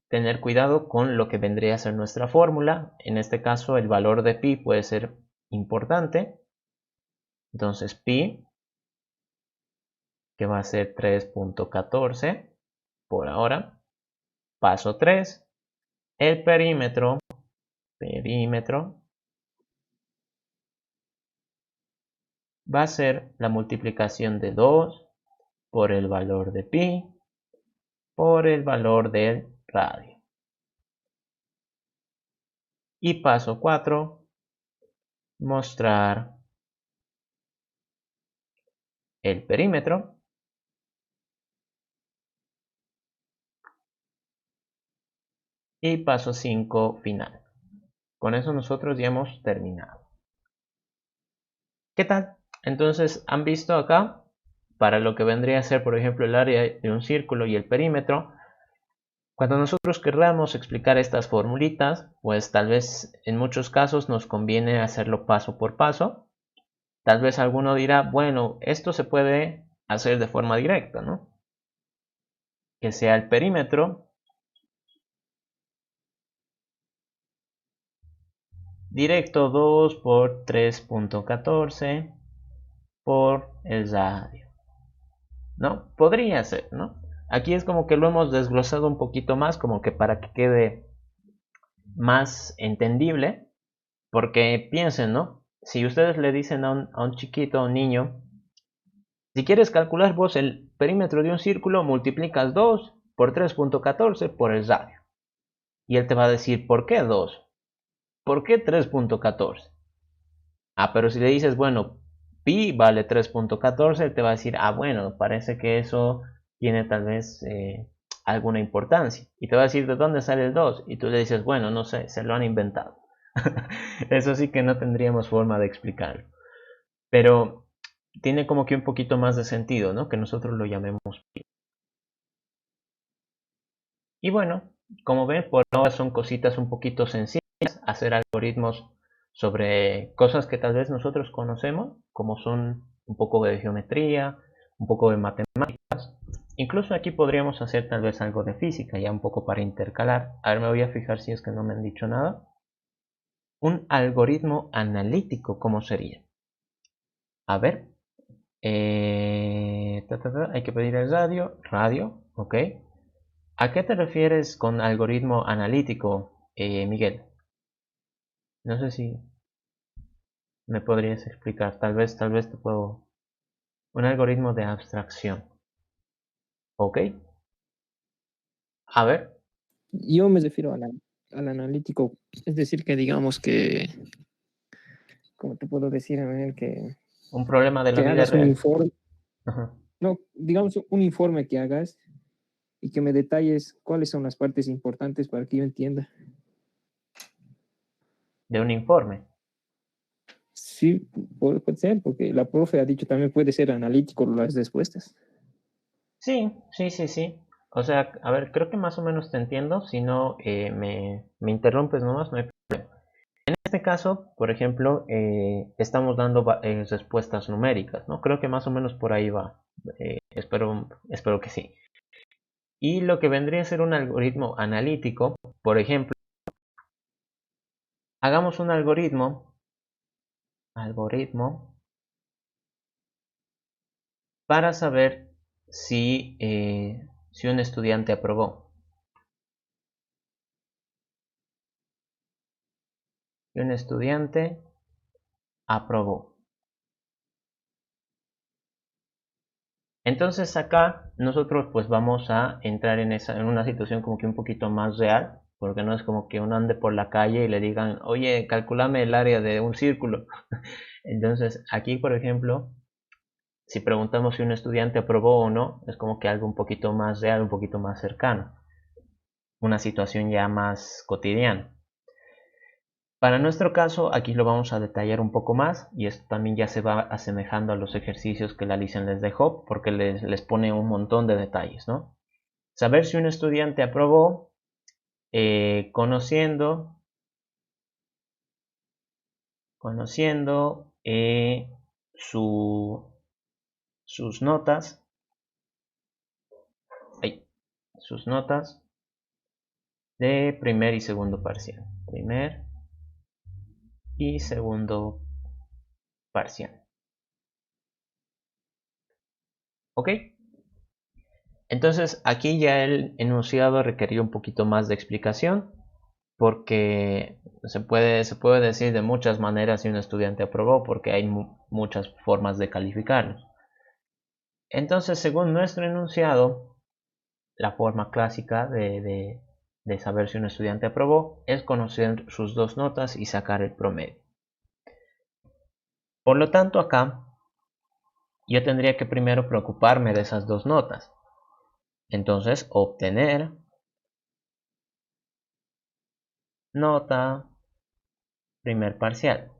tener cuidado con lo que vendría a ser nuestra fórmula. En este caso el valor de pi puede ser importante. Entonces pi, que va a ser 3.14 por ahora. Paso 3. El perímetro va a ser la multiplicación de 2 por el valor de pi por el valor del radio. Y paso 4, mostrar el perímetro y paso 5 final. Con eso nosotros ya hemos terminado. ¿Qué tal? Entonces, ¿han visto acá? Para lo que vendría a ser, por ejemplo, el área de un círculo y el perímetro. Cuando nosotros querramos explicar estas formulitas, pues tal vez en muchos casos nos conviene hacerlo paso por paso. Tal vez alguno dirá, bueno, esto se puede hacer de forma directa, ¿no? Que sea el perímetro directo 2 por 3.14 por el radio, ¿no? Podría ser, ¿no? Aquí es como que lo hemos desglosado un poquito más, como que para que quede más entendible, porque piensen, ¿no? Si ustedes le dicen a un chiquito, a un niño, si quieres calcular vos el perímetro de un círculo, multiplicas 2 por 3.14 por el radio. Y él te va a decir, ¿por qué 2? ¿Por qué 3.14? Ah, pero si le dices, bueno, pi vale 3.14, él te va a decir, ah, bueno, parece que eso tiene tal vez alguna importancia. Y te va a decir, ¿de dónde sale el 2? Y tú le dices, bueno, no sé, se lo han inventado. Eso sí que no tendríamos forma de explicarlo. Pero tiene como que un poquito más de sentido, ¿no? Que nosotros lo llamemos pi. Y bueno, como ven, por ahora son cositas un poquito sencillas, hacer algoritmos sobre cosas que tal vez nosotros conocemos, como son un poco de geometría, un poco de matemáticas. Incluso aquí podríamos hacer tal vez algo de física, ya un poco para intercalar. A ver, me voy a fijar si es que no me han dicho nada. Un algoritmo analítico, ¿cómo sería? A ver, hay que pedir el radio, ok. ¿A qué te refieres con algoritmo analítico, Miguel? No sé si me podrías explicar. Tal vez te puedo. Un algoritmo de abstracción. ¿Ok? A ver, Yo me refiero al analítico, es decir, que digamos que, ¿cómo te puedo decir? A ver, un problema de la que vida hagas un real. informe, Ajá. no, digamos un informe que hagas y que me detalles cuáles son las partes importantes para que yo entienda. De un informe. Sí, puede ser, porque la profe ha dicho también puede ser analítico las respuestas. Sí, sí, sí, sí. O sea, a ver, creo que más o menos te entiendo. Si no, me interrumpes nomás, no hay problema. En este caso, por ejemplo, estamos dando respuestas numéricas, ¿no? Creo que más o menos por ahí va. Espero que sí. Y lo que vendría a ser un algoritmo analítico, por ejemplo, hagamos un algoritmo para saber si un estudiante aprobó. Si un estudiante aprobó. Entonces acá nosotros pues vamos a entrar en una situación como que un poquito más real, porque no es como que uno ande por la calle y le digan, oye, calculame el área de un círculo. Entonces aquí, por ejemplo, si preguntamos si un estudiante aprobó o no, es como que algo un poquito más real, un poquito más cercano, una situación ya más cotidiana. Para nuestro caso, aquí lo vamos a detallar un poco más, y esto también ya se va asemejando a los ejercicios que la Alison les dejó, porque les pone un montón de detalles, ¿no? Saber si un estudiante aprobó conociendo sus notas, sus notas de primer y segundo parcial. Primer y segundo parcial. ¿Ok? Entonces aquí ya el enunciado requería un poquito más de explicación, porque se puede decir de muchas maneras si un estudiante aprobó, porque hay muchas formas de calificarlo. Entonces, según nuestro enunciado, la forma clásica de saber si un estudiante aprobó es conocer sus dos notas y sacar el promedio. Por lo tanto, acá yo tendría que primero preocuparme de esas dos notas. Entonces, obtener nota primer parcial.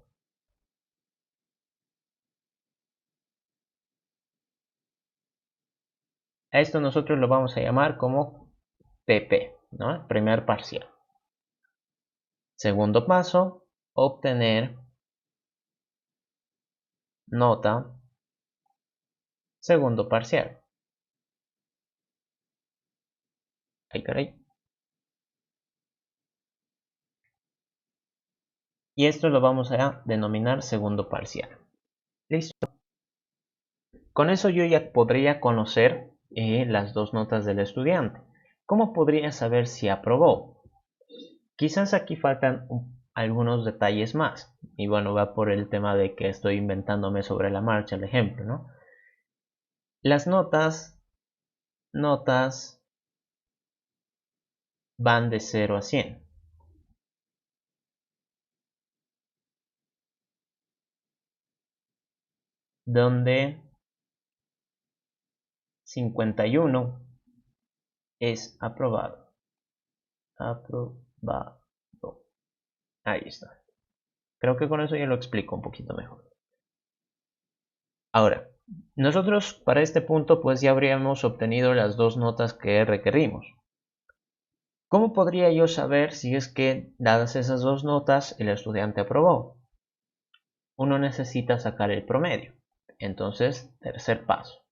A esto nosotros lo vamos a llamar como PP, ¿no? Primer parcial. Segundo paso, obtener nota segundo parcial. Ay, caray. Y esto lo vamos a denominar segundo parcial. Listo. Con eso yo ya podría conocer las dos notas del estudiante. ¿Cómo podría saber si aprobó? Quizás aquí faltan algunos detalles más. Y bueno, va por el tema de que estoy inventándome sobre la marcha el ejemplo, ¿no? Las notas van de 0 a 100. Donde 51 es aprobado. Aprobado. Ahí está. Creo que con eso ya lo explico un poquito mejor. Ahora, nosotros para este punto pues ya habríamos obtenido las dos notas que requerimos. ¿Cómo podría yo saber si es que, dadas esas dos notas, el estudiante aprobó? Uno necesita sacar el promedio. Entonces, tercer paso.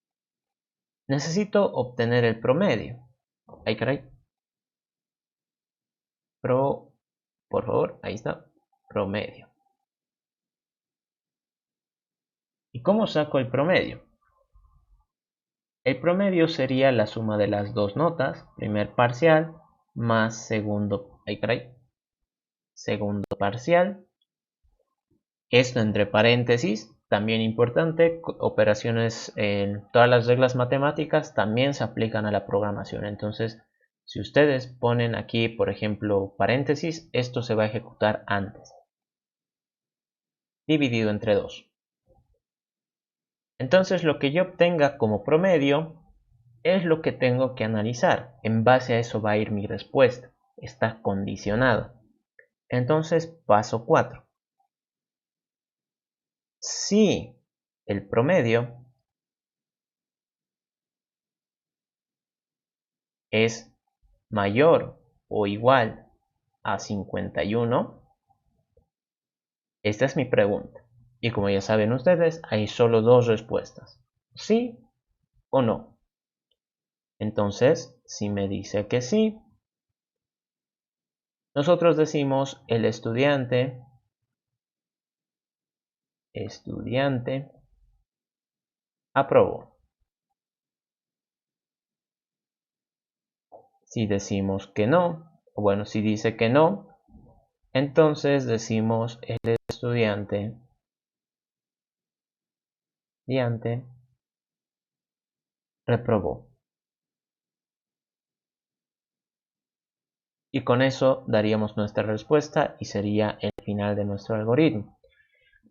Necesito obtener el promedio. Ay, caray. Por favor, ahí está. Promedio. ¿Y cómo saco el promedio? El promedio sería la suma de las dos notas, primer parcial, más segundo, ay, caray, segundo parcial. Esto entre paréntesis, también importante, operaciones en todas las reglas matemáticas también se aplican a la programación. Entonces, si ustedes ponen aquí, por ejemplo, paréntesis, esto se va a ejecutar antes, dividido entre 2. Entonces, lo que yo obtenga como promedio es lo que tengo que analizar. En base a eso va a ir mi respuesta. Está condicionada. Entonces, paso 4. Si el promedio es mayor o igual a 51, esta es mi pregunta. Y como ya saben ustedes, hay solo dos respuestas. Sí o no. Entonces, si me dice que sí, nosotros decimos el estudiante aprobó. Si decimos que no, bueno, si dice que no, entonces decimos el estudiante reprobó. Y con eso daríamos nuestra respuesta y sería el final de nuestro algoritmo.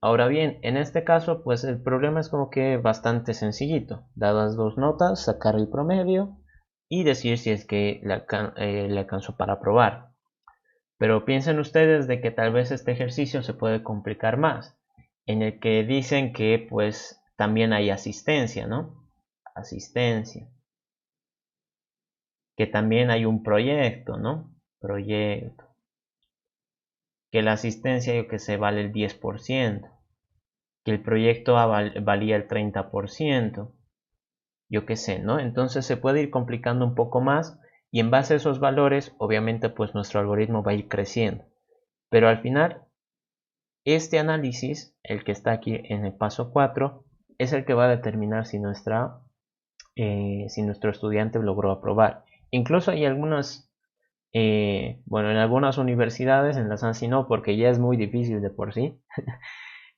Ahora bien, en este caso, pues el problema es como que bastante sencillito. Dadas dos notas, sacar el promedio y decir si es que le alcanzó para aprobar. Pero piensen ustedes de que tal vez este ejercicio se puede complicar más, en el que dicen que pues también hay asistencia, ¿no? Asistencia. Que también hay un proyecto, ¿no? Proyecto. Que la asistencia, yo que sé, vale el 10%. Que el proyecto valía el 30%. Yo qué sé, ¿no? Entonces se puede ir complicando un poco más y en base a esos valores, obviamente, pues nuestro algoritmo va a ir creciendo. Pero al final, este análisis, el que está aquí en el paso 4, es el que va a determinar si nuestro estudiante logró aprobar. Incluso hay algunas, bueno, en algunas universidades, en las ANSI no, porque ya es muy difícil de por sí.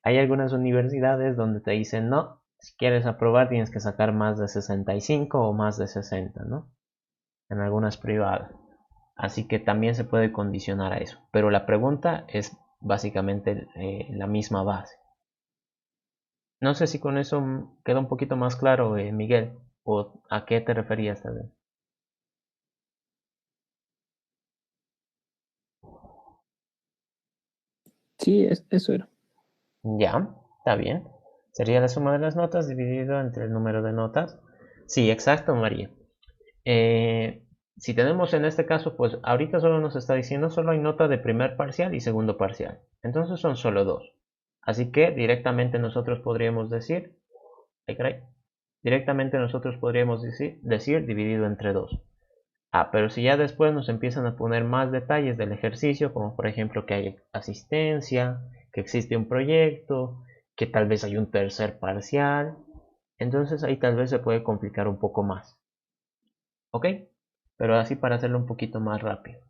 Hay algunas universidades donde te dicen, no, si quieres aprobar tienes que sacar más de 65 o más de 60, ¿no? En algunas privadas. Así que también se puede condicionar a eso. Pero la pregunta es básicamente la misma base. No sé si con eso queda un poquito más claro, Miguel, o a qué te referías tal vez. Sí, eso era. Ya, está bien. Sería la suma de las notas dividido entre el número de notas. Sí, exacto, María. Si tenemos en este caso, pues ahorita solo nos está diciendo solo hay nota de primer parcial y segundo parcial. Entonces son solo dos. Así que directamente nosotros podríamos decir, directamente nosotros podríamos decir dividido entre dos. Ah, pero si ya después nos empiezan a poner más detalles del ejercicio, como por ejemplo que hay asistencia, que existe un proyecto, que tal vez hay un tercer parcial, entonces ahí tal vez se puede complicar un poco más. ¿Ok? Pero así para hacerlo un poquito más rápido.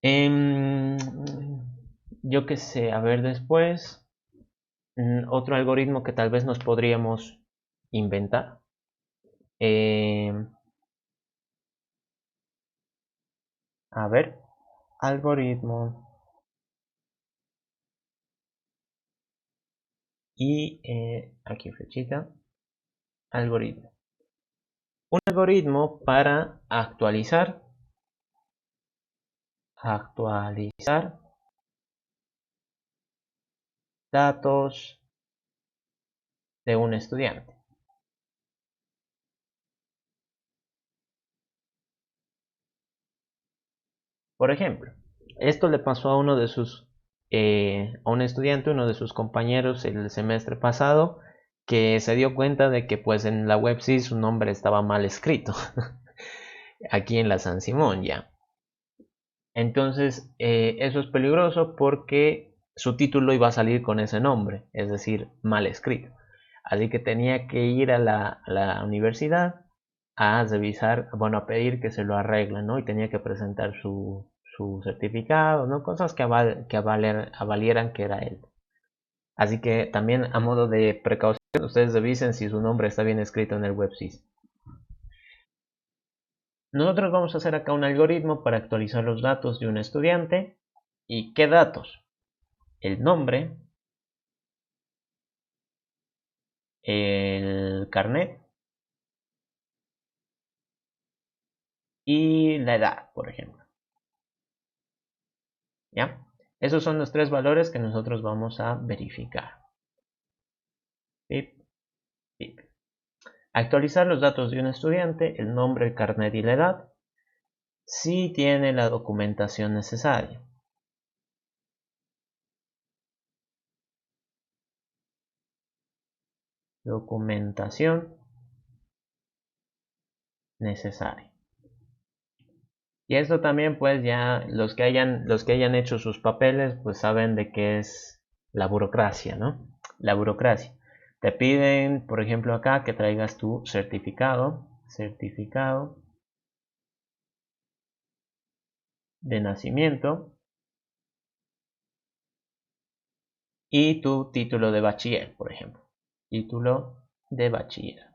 Em, yo qué sé, a ver después, otro algoritmo que tal vez nos podríamos inventar. Em, a ver, algoritmo y aquí flechita, algoritmo. Un algoritmo para actualizar datos de un estudiante. Por ejemplo, esto le pasó a a un estudiante, uno de sus compañeros el semestre pasado, que se dio cuenta de que pues en la web sí su nombre estaba mal escrito, aquí en la San Simón ya. Entonces, eso es peligroso porque su título iba a salir con ese nombre, es decir, mal escrito. Así que tenía que ir a la universidad a revisar, bueno, a pedir que se lo arreglen, ¿no? Y tenía que presentar su certificado, ¿no? Cosas que avalieran que era él. Así que también a modo de precaución, ustedes revisen si su nombre está bien escrito en el WebSys. Nosotros vamos a hacer acá un algoritmo para actualizar los datos de un estudiante. ¿Y qué datos? El nombre, el carnet y la edad, por ejemplo. ¿Ya? Esos son los tres valores que nosotros vamos a verificar. Pip, pip. Actualizar los datos de un estudiante, el nombre, el carnet y la edad, si tiene la documentación necesaria. Documentación necesaria. Y esto también pues ya los que hayan hecho sus papeles pues saben de qué es la burocracia, ¿no? La burocracia. Te piden, por ejemplo, acá que traigas tu certificado de nacimiento y tu título de bachiller, por ejemplo. Título de bachiller.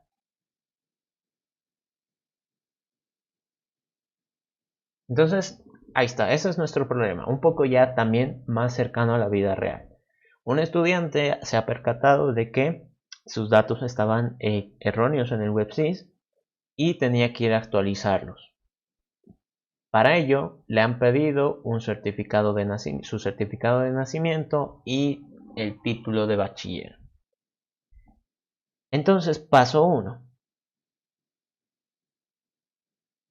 Entonces, ahí está, ese es nuestro problema. Un poco ya también más cercano a la vida real. Un estudiante se ha percatado de que sus datos estaban erróneos en el WebSys y tenía que ir a actualizarlos. Para ello, le han pedido un certificado de su certificado de nacimiento y el título de bachiller. Entonces, paso 1.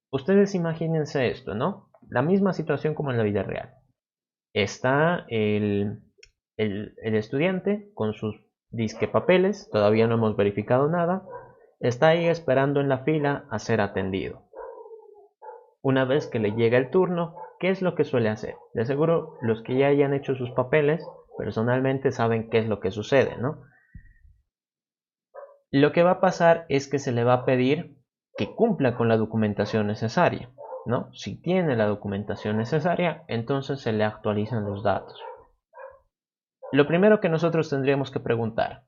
Ustedes imagínense esto, ¿no? La misma situación como en la vida real. Está el estudiante con sus disque papeles, todavía no hemos verificado nada, está ahí esperando en la fila a ser atendido. Una vez que le llega el turno, ¿qué es lo que suele hacer? De seguro los que ya hayan hecho sus papeles personalmente saben qué es lo que sucede, ¿no? Lo que va a pasar es que se le va a pedir que cumpla con la documentación necesaria, ¿no? Si tiene la documentación necesaria, entonces se le actualizan los datos. Lo primero que nosotros tendríamos que preguntar,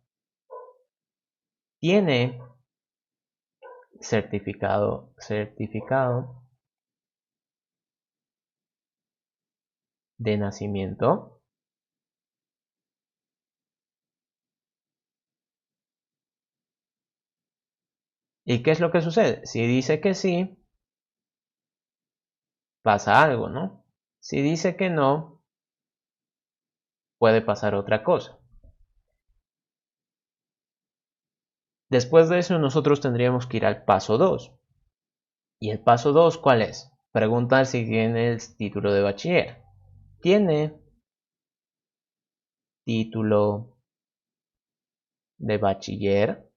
¿tiene certificado de nacimiento? ¿Y qué es lo que sucede? Si dice que sí, pasa algo, ¿no? Si dice que no, puede pasar otra cosa. Después de eso nosotros tendríamos que ir al paso 2. ¿Y el paso 2 cuál es? Preguntar si tiene el título de bachiller. ¿Tiene título de bachiller?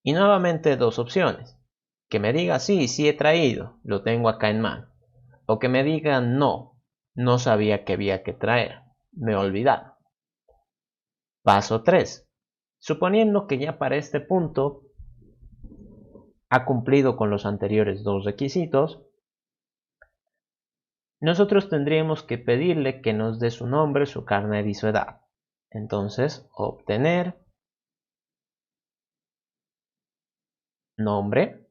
Y nuevamente dos opciones. Que me diga sí, sí he traído, lo tengo acá en mano. O que me diga no, no sabía que había que traer, me he olvidado. Paso 3. Suponiendo que ya para este punto ha cumplido con los anteriores dos requisitos, nosotros tendríamos que pedirle que nos dé su nombre, su carnet y su edad. Entonces, obtener nombre,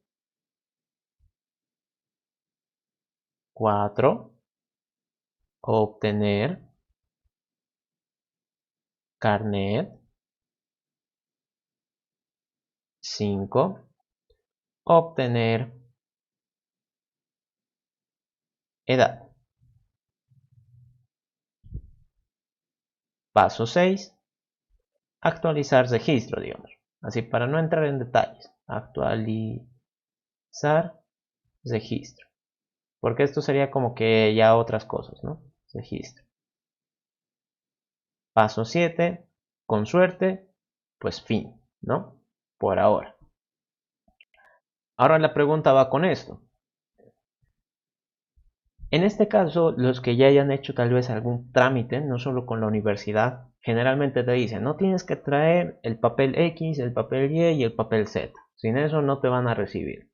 4, obtener carnet, 5, obtener edad. Paso 6, actualizar registro, digamos. Así para no entrar en detalles. Actualizar registro. Porque esto sería como que ya otras cosas, ¿no? Registro. Paso 7, con suerte, pues fin, ¿no? Por ahora. Ahora la pregunta va con esto. En este caso, los que ya hayan hecho tal vez algún trámite, no solo con la universidad, generalmente te dicen, no tienes que traer el papel X, el papel Y y el papel Z. Sin eso no te van a recibir.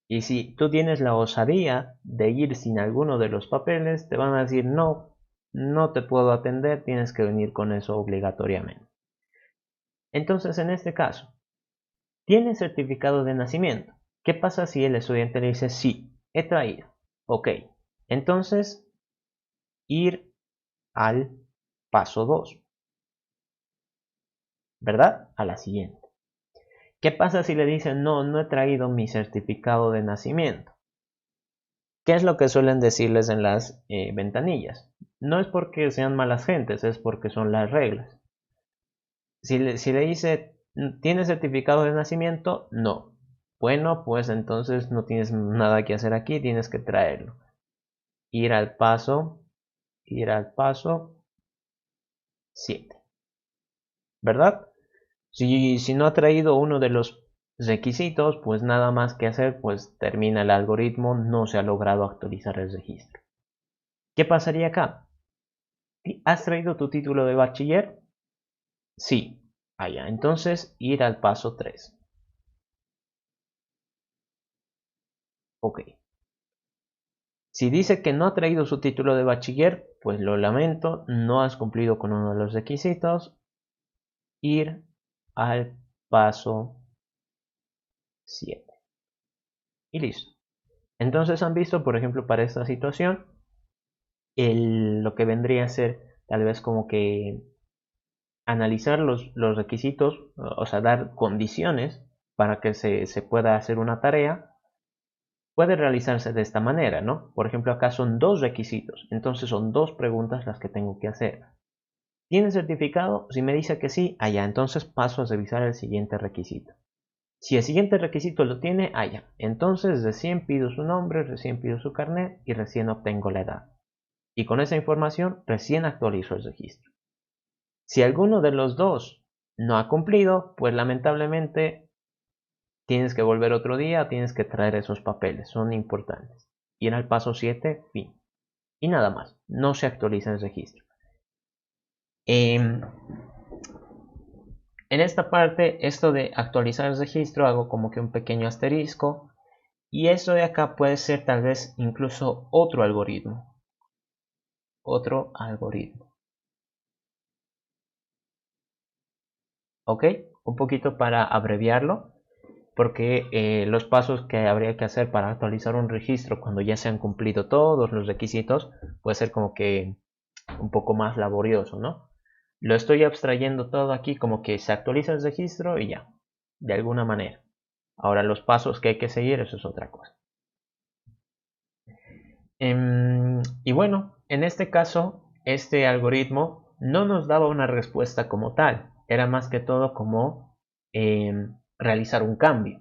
Y si tú tienes la osadía de ir sin alguno de los papeles, te van a decir, no, no te puedo atender, tienes que venir con eso obligatoriamente. Entonces, en este caso, ¿tienes certificado de nacimiento? ¿Qué pasa si el estudiante le dice, sí, he traído? Ok, entonces ir al paso 2, ¿verdad? A la siguiente. ¿Qué pasa si le dicen, no, no he traído mi certificado de nacimiento? ¿Qué es lo que suelen decirles en las ventanillas? No es porque sean malas gentes, es porque son las reglas. Si le dice, ¿tiene certificado de nacimiento? No. Bueno, pues entonces no tienes nada que hacer aquí, tienes que traerlo. Ir al paso 7. ¿Verdad? Si no ha traído uno de los requisitos, pues nada más que hacer, pues termina el algoritmo, no se ha logrado actualizar el registro. ¿Qué pasaría acá? ¿Has traído tu título de bachiller? Sí. Allá, entonces ir al paso 3. Ok. Si dice que no ha traído su título de bachiller, pues lo lamento, no has cumplido con uno de los requisitos. Ir al paso 7. Y listo. Entonces han visto, por ejemplo, para esta situación, lo que vendría a ser tal vez como que analizar los requisitos, o sea, dar condiciones para que se pueda hacer una tarea, puede realizarse de esta manera, ¿no? Por ejemplo, acá son dos requisitos, entonces son dos preguntas las que tengo que hacer. ¿Tiene certificado? Si me dice que sí, allá, entonces paso a revisar el siguiente requisito. Si el siguiente requisito lo tiene, allá, entonces recién pido su nombre, recién pido su carnet y recién obtengo la edad. Y con esa información recién actualizo el registro. Si alguno de los dos no ha cumplido, pues lamentablemente tienes que volver otro día, tienes que traer esos papeles, son importantes. Ir al paso 7, fin. Y nada más, no se actualiza el registro. En esta parte, esto de actualizar el registro, hago como que un pequeño asterisco. Y eso de acá puede ser tal vez incluso otro algoritmo. Otro algoritmo. ¿Ok? Un poquito para abreviarlo. Porque los pasos que habría que hacer para actualizar un registro cuando ya se han cumplido todos los requisitos puede ser como que un poco más laborioso, ¿no? Lo estoy abstrayendo todo aquí como que se actualiza el registro y ya, de alguna manera. Ahora los pasos que hay que seguir, eso es otra cosa. Y bueno, en este caso, este algoritmo no nos daba una respuesta como tal, era más que todo como realizar un cambio,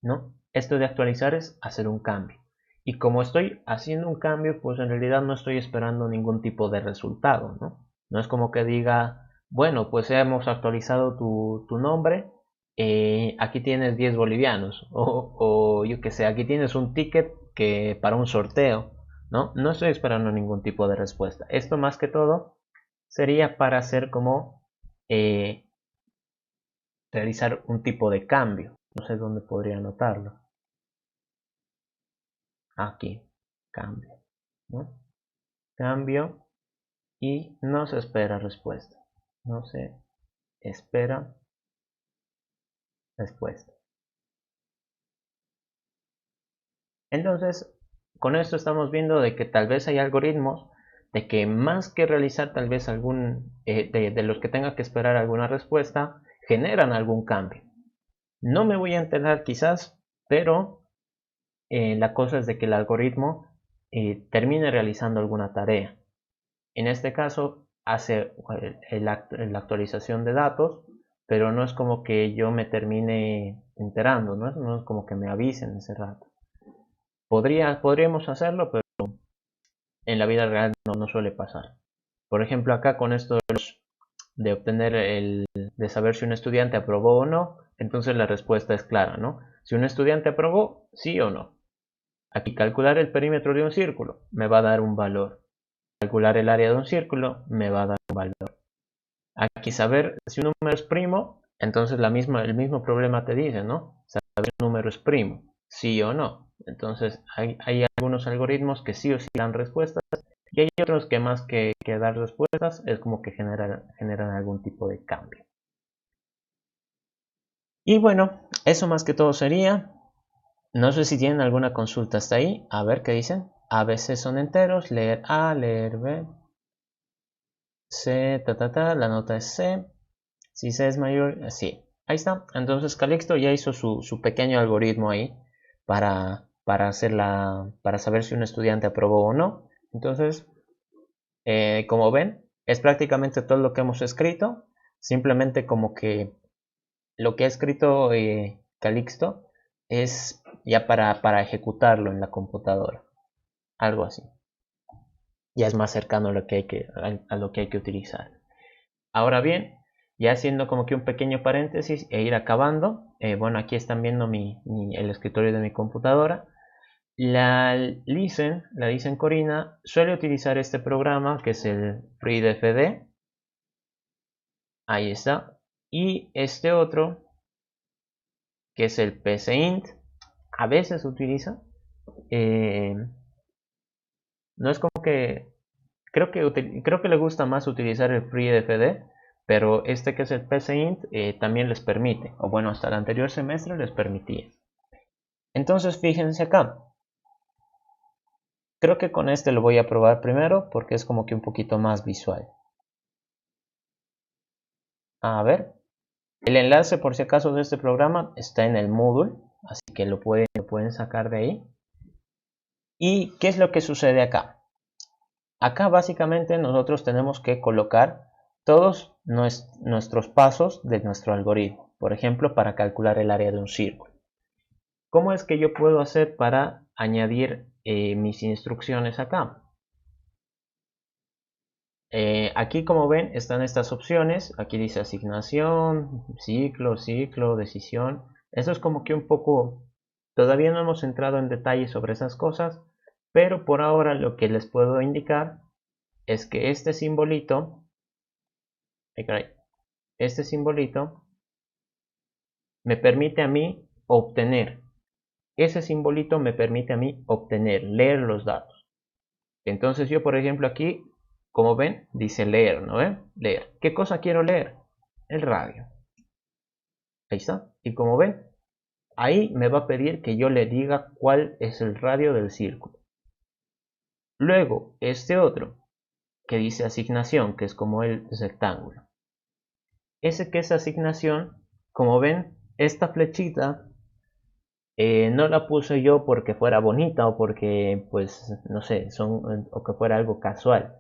¿no? Esto de actualizar es hacer un cambio. Y como estoy haciendo un cambio, pues en realidad no estoy esperando ningún tipo de resultado, ¿no? No es como que diga, bueno, pues hemos actualizado tu nombre, aquí tienes 10 bolivianos, o yo que sé, aquí tienes un ticket que para un sorteo, ¿no? No estoy esperando ningún tipo de respuesta. Esto más que todo sería para hacer como eh, realizar un tipo de cambio. No sé dónde podría anotarlo. Aquí, cambio, ¿no? Cambio y no se espera respuesta. No se espera respuesta. Entonces, con esto estamos viendo de que tal vez hay algoritmos de que más que realizar tal vez algún, de los que tenga que esperar alguna respuesta, generan algún cambio. No me voy a enterar quizás, pero la cosa es de que el algoritmo termine realizando alguna tarea. En este caso hace la actualización de datos, pero no es como que yo me termine enterando, no es como que me avisen ese rato. Podríamos hacerlo, pero en la vida real no suele pasar. Por ejemplo, acá con esto de obtener de saber si un estudiante aprobó o no, entonces la respuesta es clara, ¿no? Si un estudiante aprobó, sí o no. Aquí calcular el perímetro de un círculo me va a dar un valor. Calcular el área de un círculo me va a dar un valor. Aquí saber si un número es primo, entonces el mismo problema te dice, ¿no? Saber si un número es primo, sí o no. Entonces hay algunos algoritmos que sí o sí dan respuestas y hay otros que más que dar respuestas es como que generan algún tipo de cambio. Y bueno, eso más que todo sería. No sé si tienen alguna consulta hasta ahí. A ver qué dicen. A, B, C son enteros. Leer A, leer B. C, la nota es C. Si C es mayor, sí. Ahí está. Entonces Calixto ya hizo su pequeño algoritmo ahí para saber si un estudiante aprobó o no. Entonces, como ven, es prácticamente todo lo que hemos escrito. Simplemente como que lo que ha escrito Calixto es ya para ejecutarlo en la computadora. Algo así. Ya es más cercano a lo que hay que utilizar. Ahora bien, ya haciendo como que un pequeño paréntesis e ir acabando, bueno, aquí están viendo el escritorio de mi computadora. La Lisen Corina suele utilizar este programa que es el FreeDFD. Ahí está. Y este otro que es el PCInt. A veces utiliza. No es como que creo que le gusta más utilizar el FreeDFD, pero este que es el PCInt también les permite, o bueno, hasta el anterior semestre les permitía. Entonces fíjense acá. Creo que con este lo voy a probar primero porque es como que un poquito más visual. A ver, el enlace por si acaso de este programa está en el Moodle, así que lo pueden sacar de ahí. ¿Y qué es lo que sucede acá? Acá básicamente nosotros tenemos que colocar todos nuestros pasos de nuestro algoritmo. Por ejemplo, para calcular el área de un círculo. ¿Cómo es que yo puedo hacer para añadir mis instrucciones acá? Aquí como ven están estas opciones. Aquí dice asignación, ciclo, decisión. Eso es como que un poco... Todavía no hemos entrado en detalle sobre esas cosas. Pero por ahora lo que les puedo indicar es que este simbolito me permite a mí obtener. Ese simbolito me permite a mí obtener, leer los datos. Entonces yo, por ejemplo, aquí, como ven, dice leer, ¿no ven? Leer. ¿Qué cosa quiero leer? El radio. Ahí está. Y como ven, ahí me va a pedir que yo le diga cuál es el radio del círculo. Luego, este otro, que dice asignación, que es como el rectángulo. Ese que es asignación, como ven, esta flechita no la puse yo porque fuera bonita o porque, pues, no sé, o que fuera algo casual.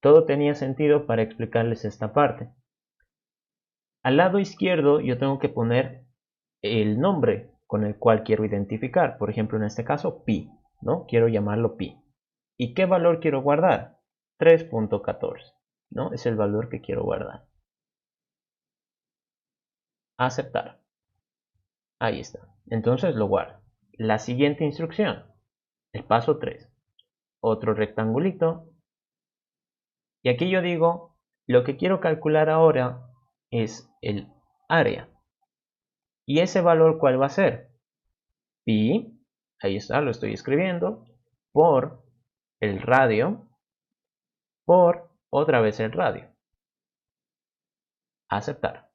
Todo tenía sentido para explicarles esta parte. Al lado izquierdo yo tengo que poner el nombre con el cual quiero identificar. Por ejemplo, en este caso, pi, ¿no? Quiero llamarlo pi. ¿Y qué valor quiero guardar? 3.14, ¿no? Es el valor que quiero guardar. Aceptar. Ahí está. Entonces lo guardo. La siguiente instrucción, el paso 3. Otro rectangulito. Y aquí yo digo, lo que quiero calcular ahora es el área. ¿Y ese valor cuál va a ser? Pi, ahí está, lo estoy escribiendo, por el radio, por otra vez el radio. Aceptar.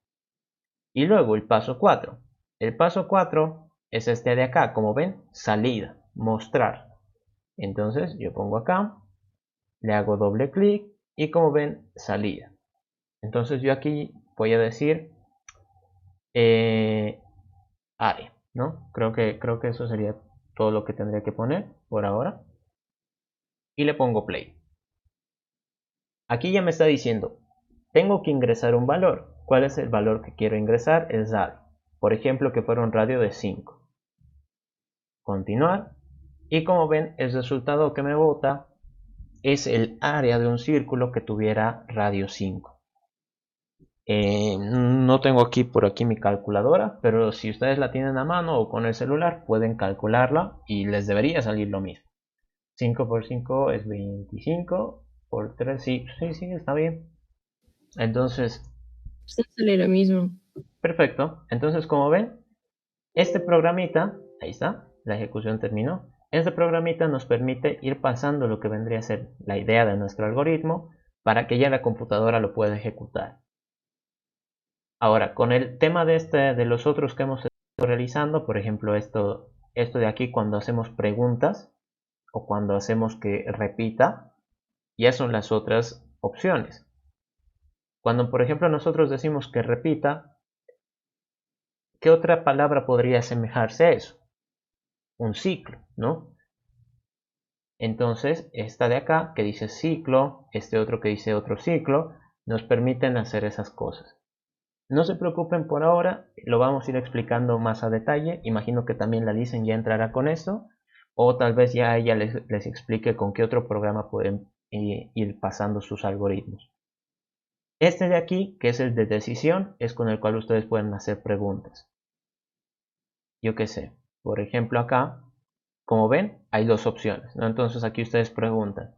Y luego el paso 4. El paso 4 es este de acá, como ven, salida, mostrar. Entonces yo pongo acá, le hago doble clic y como ven, salida. Entonces yo aquí voy a decir área, ¿no? Creo que eso sería todo lo que tendría que poner por ahora. Y le pongo play. Aquí ya me está diciendo, tengo que ingresar un valor. ¿Cuál es el valor que quiero ingresar? El radio. Por ejemplo, que fuera un radio de 5. Continuar. Y como ven, el resultado que me bota es el área de un círculo que tuviera radio 5. No tengo por aquí mi calculadora, pero si ustedes la tienen a mano o con el celular pueden calcularla y les debería salir lo mismo. 5 por 5 es 25, por 3 sí, está bien. Entonces, Sí, sale lo mismo. perfecto. Entonces, como ven, este programita, ahí está, la ejecución terminó. Este programita nos permite ir pasando lo que vendría a ser la idea de nuestro algoritmo para que ya la computadora lo pueda ejecutar. Ahora, con el tema de los otros que hemos estado realizando, por ejemplo, esto de aquí cuando hacemos preguntas o cuando hacemos que repita, ya son las otras opciones. Cuando, por ejemplo, nosotros decimos que repita, ¿qué otra palabra podría asemejarse a eso? Un ciclo, ¿no? Entonces, esta de acá que dice ciclo, este otro que dice otro ciclo, nos permiten hacer esas cosas. No se preocupen por ahora, lo vamos a ir explicando más a detalle. Imagino que también la Lisen ya entrará con eso, o tal vez ya ella les explique con qué otro programa pueden ir pasando sus algoritmos. Este de aquí, que es el de decisión, es con el cual ustedes pueden hacer preguntas. yo qué sé, por ejemplo acá, como ven, hay dos opciones, ¿no? Entonces aquí ustedes preguntan,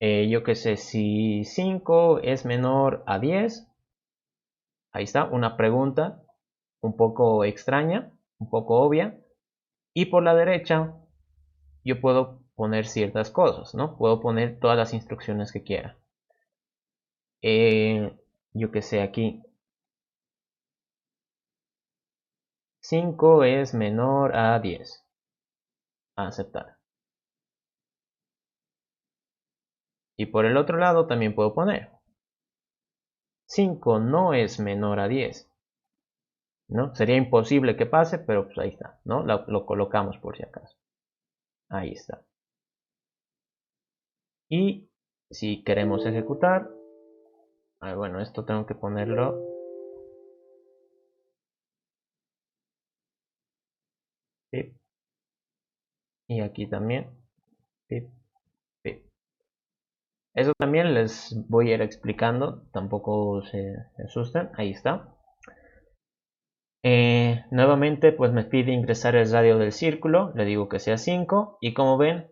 yo qué sé, si 5 es menor a 10, ahí está, una pregunta un poco extraña, un poco obvia, y por la derecha yo puedo poner ciertas cosas, ¿no? Puedo poner todas las instrucciones que quiera. Yo que sé, aquí 5 es menor a 10. Aceptar. Y por el otro lado también puedo poner 5 no es menor a 10. ¿No? Sería imposible que pase, pero pues ahí está, ¿no? Lo colocamos por si acaso. Ahí está. Y si queremos ejecutar, bueno, esto tengo que ponerlo. Pip. Y aquí también. Pip, pip. Eso también les voy a ir explicando, tampoco se asusten, ahí está. Nuevamente pues me pide ingresar el radio del círculo, le digo que sea 5 y como ven,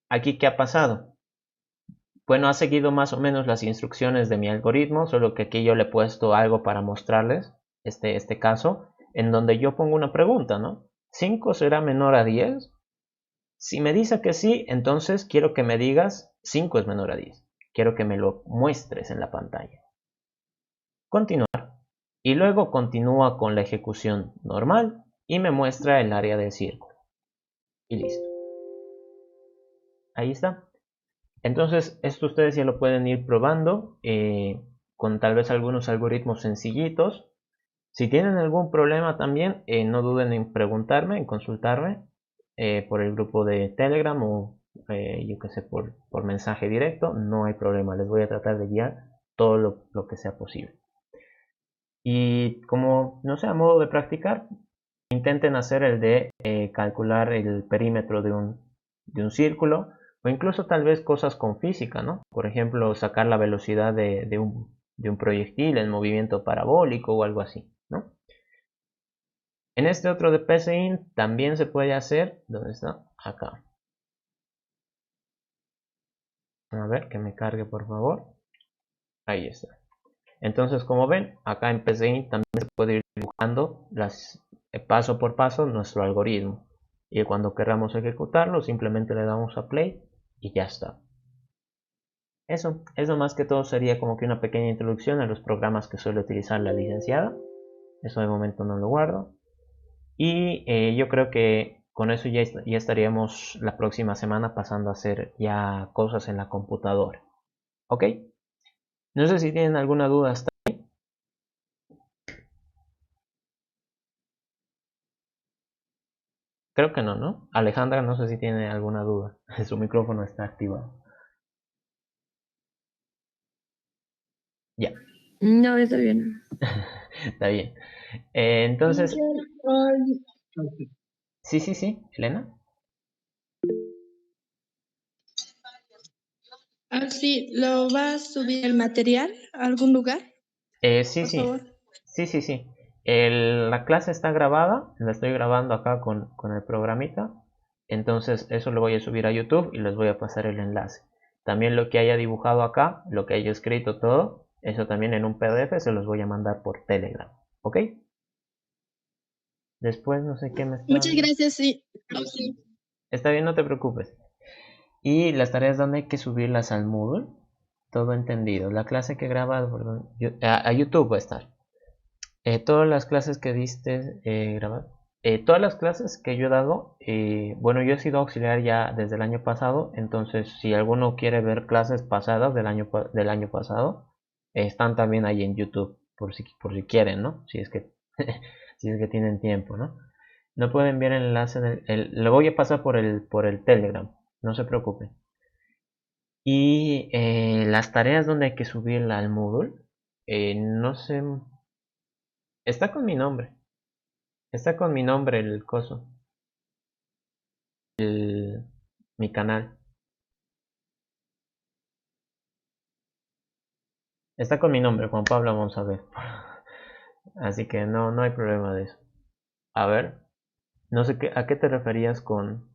aquí ¿qué ha pasado? Bueno, ha seguido más o menos las instrucciones de mi algoritmo, solo que aquí yo le he puesto algo para mostrarles este caso, en donde yo pongo una pregunta, ¿no? ¿5 será menor a 10? Si me dice que sí, entonces quiero que me digas 5 es menor a 10. Quiero que me lo muestres en la pantalla. Continuar. Y luego continúa con la ejecución normal y me muestra el área del círculo. Y listo. Ahí está. Entonces, esto ustedes ya lo pueden ir probando con tal vez algunos algoritmos sencillitos. Si tienen algún problema también, no duden en preguntarme, en consultarme por el grupo de Telegram o yo que sé, por mensaje directo. No hay problema, les voy a tratar de guiar todo lo que sea posible. Y como, no sé, a modo de practicar, intenten hacer el de calcular el perímetro de un círculo o incluso tal vez cosas con física, ¿no? Por ejemplo, sacar la velocidad de un proyectil en movimiento parabólico o algo así, ¿no? En este otro de PSIN también se puede hacer, ¿dónde está? Acá. A ver, que me cargue por favor. Ahí está. Entonces, como ven, acá en PSIN también se puede ir dibujando paso por paso nuestro algoritmo. Y cuando queramos ejecutarlo, simplemente le damos a play y ya está. Eso más que todo sería como que una pequeña introducción a los programas que suele utilizar la licenciada. Eso de momento no lo guardo. Y yo creo que con eso ya estaríamos la próxima semana pasando a hacer ya cosas en la computadora. ¿Ok? No sé si tienen alguna duda hasta... Creo que no, ¿no? Alejandra, no sé si tiene alguna duda. Su micrófono está activado. Ya. No, está bien. Está bien. Entonces... Sí, Elena. Ah, sí, ¿lo vas a subir el material a algún lugar? Sí, Por sí. favor. Sí. La clase está grabada. La estoy grabando acá con el programita. Entonces eso lo voy a subir a YouTube y les voy a pasar el enlace. También lo que haya dibujado acá, lo que haya escrito todo, eso también en un PDF se los voy a mandar por Telegram. ¿Ok? Después no sé qué me está... Muchas gracias, sí. Sí. Está bien, no te preocupes. Y las tareas donde hay que subirlas al Moodle. Todo entendido. La clase que he grabado, perdón, a YouTube va a estar. Todas las clases que diste grabar. Todas las clases que yo he dado, bueno, yo he sido auxiliar ya desde el año pasado, entonces si alguno quiere ver clases pasadas del año pasado, están también ahí en YouTube, por si quieren, ¿no? Si es que, si es que tienen tiempo, ¿no? No pueden enviar el enlace, lo voy a pasar por el Telegram, no se preocupen. Y las tareas donde hay que subirla al Moodle, no sé, está con mi nombre. Está con mi nombre el coso. Mi canal. Está con mi nombre, Juan Pablo, vamos a ver. Así que no hay problema de eso. A ver. No sé a qué te referías con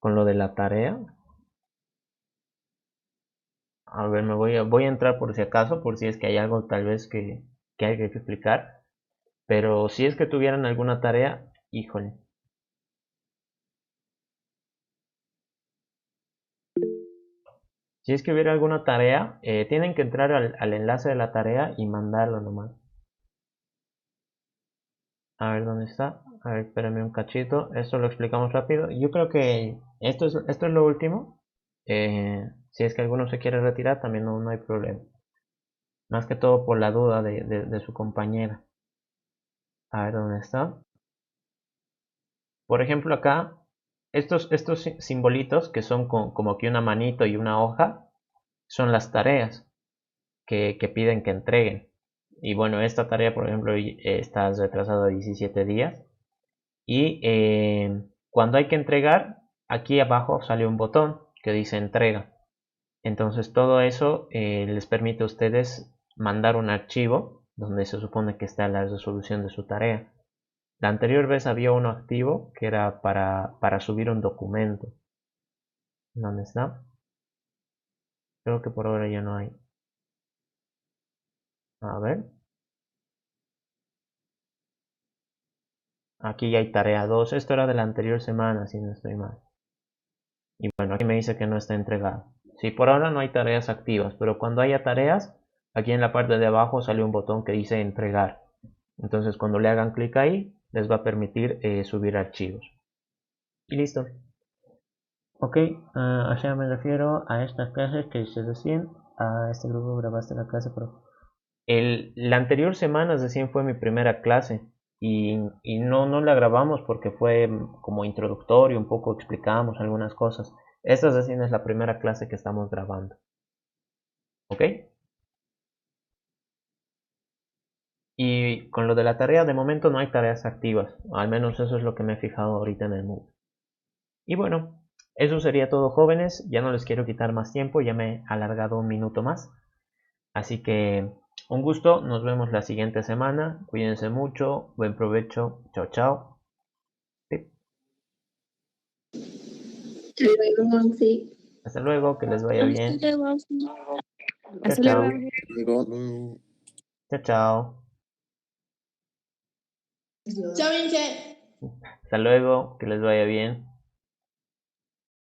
lo de la tarea. A ver, voy a entrar por si acaso, por si es que hay algo tal vez que hay que explicar. Pero si es que tuvieran alguna tarea, híjole. Si es que hubiera alguna tarea, tienen que entrar al enlace de la tarea y mandarlo nomás. A ver dónde está. A ver, espérame un cachito. Esto lo explicamos rápido. Yo creo que esto es lo último. Si es que alguno se quiere retirar, también no hay problema. Más que todo por la duda de su compañera. A ver dónde está. Por ejemplo, acá, estos simbolitos que son como que una manito y una hoja, son las tareas que piden que entreguen. Y bueno, esta tarea, por ejemplo, está retrasada 17 días. Y cuando hay que entregar, aquí abajo sale un botón que dice entrega. Entonces todo eso les permite a ustedes mandar un archivo donde se supone que está la resolución de su tarea. La anterior vez había uno activo que era para subir un documento. ¿Dónde está? Creo que por ahora ya no hay. A ver. Aquí ya hay tarea 2. Esto era de la anterior semana, si no estoy mal. Y bueno, aquí me dice que no está entregado. Sí, por ahora no hay tareas activas, pero cuando haya tareas, aquí en la parte de abajo sale un botón que dice entregar. Entonces cuando le hagan clic ahí, les va a permitir subir archivos. Y listo. Ok, o sea, me refiero a estas clases que se recién, a este grupo grabaste la clase, pero la anterior semana recién fue mi primera clase y no la grabamos porque fue como introductorio, un poco explicamos algunas cosas. Esta recién es la primera clase que estamos grabando. ¿Ok? Y con lo de la tarea, de momento no hay tareas activas. Al menos eso es lo que me he fijado ahorita en el Moodle. Y bueno, eso sería todo, jóvenes. Ya no les quiero quitar más tiempo, ya me he alargado un minuto más. Así que un gusto, nos vemos la siguiente semana. Cuídense mucho, buen provecho. Chao, chao. Sí. Hasta luego, sí. Hasta luego, que les vaya bien. Hasta luego. Chao, Hasta chao. luego. Chao, chao. Chao, Vince. Hasta luego, que les vaya bien.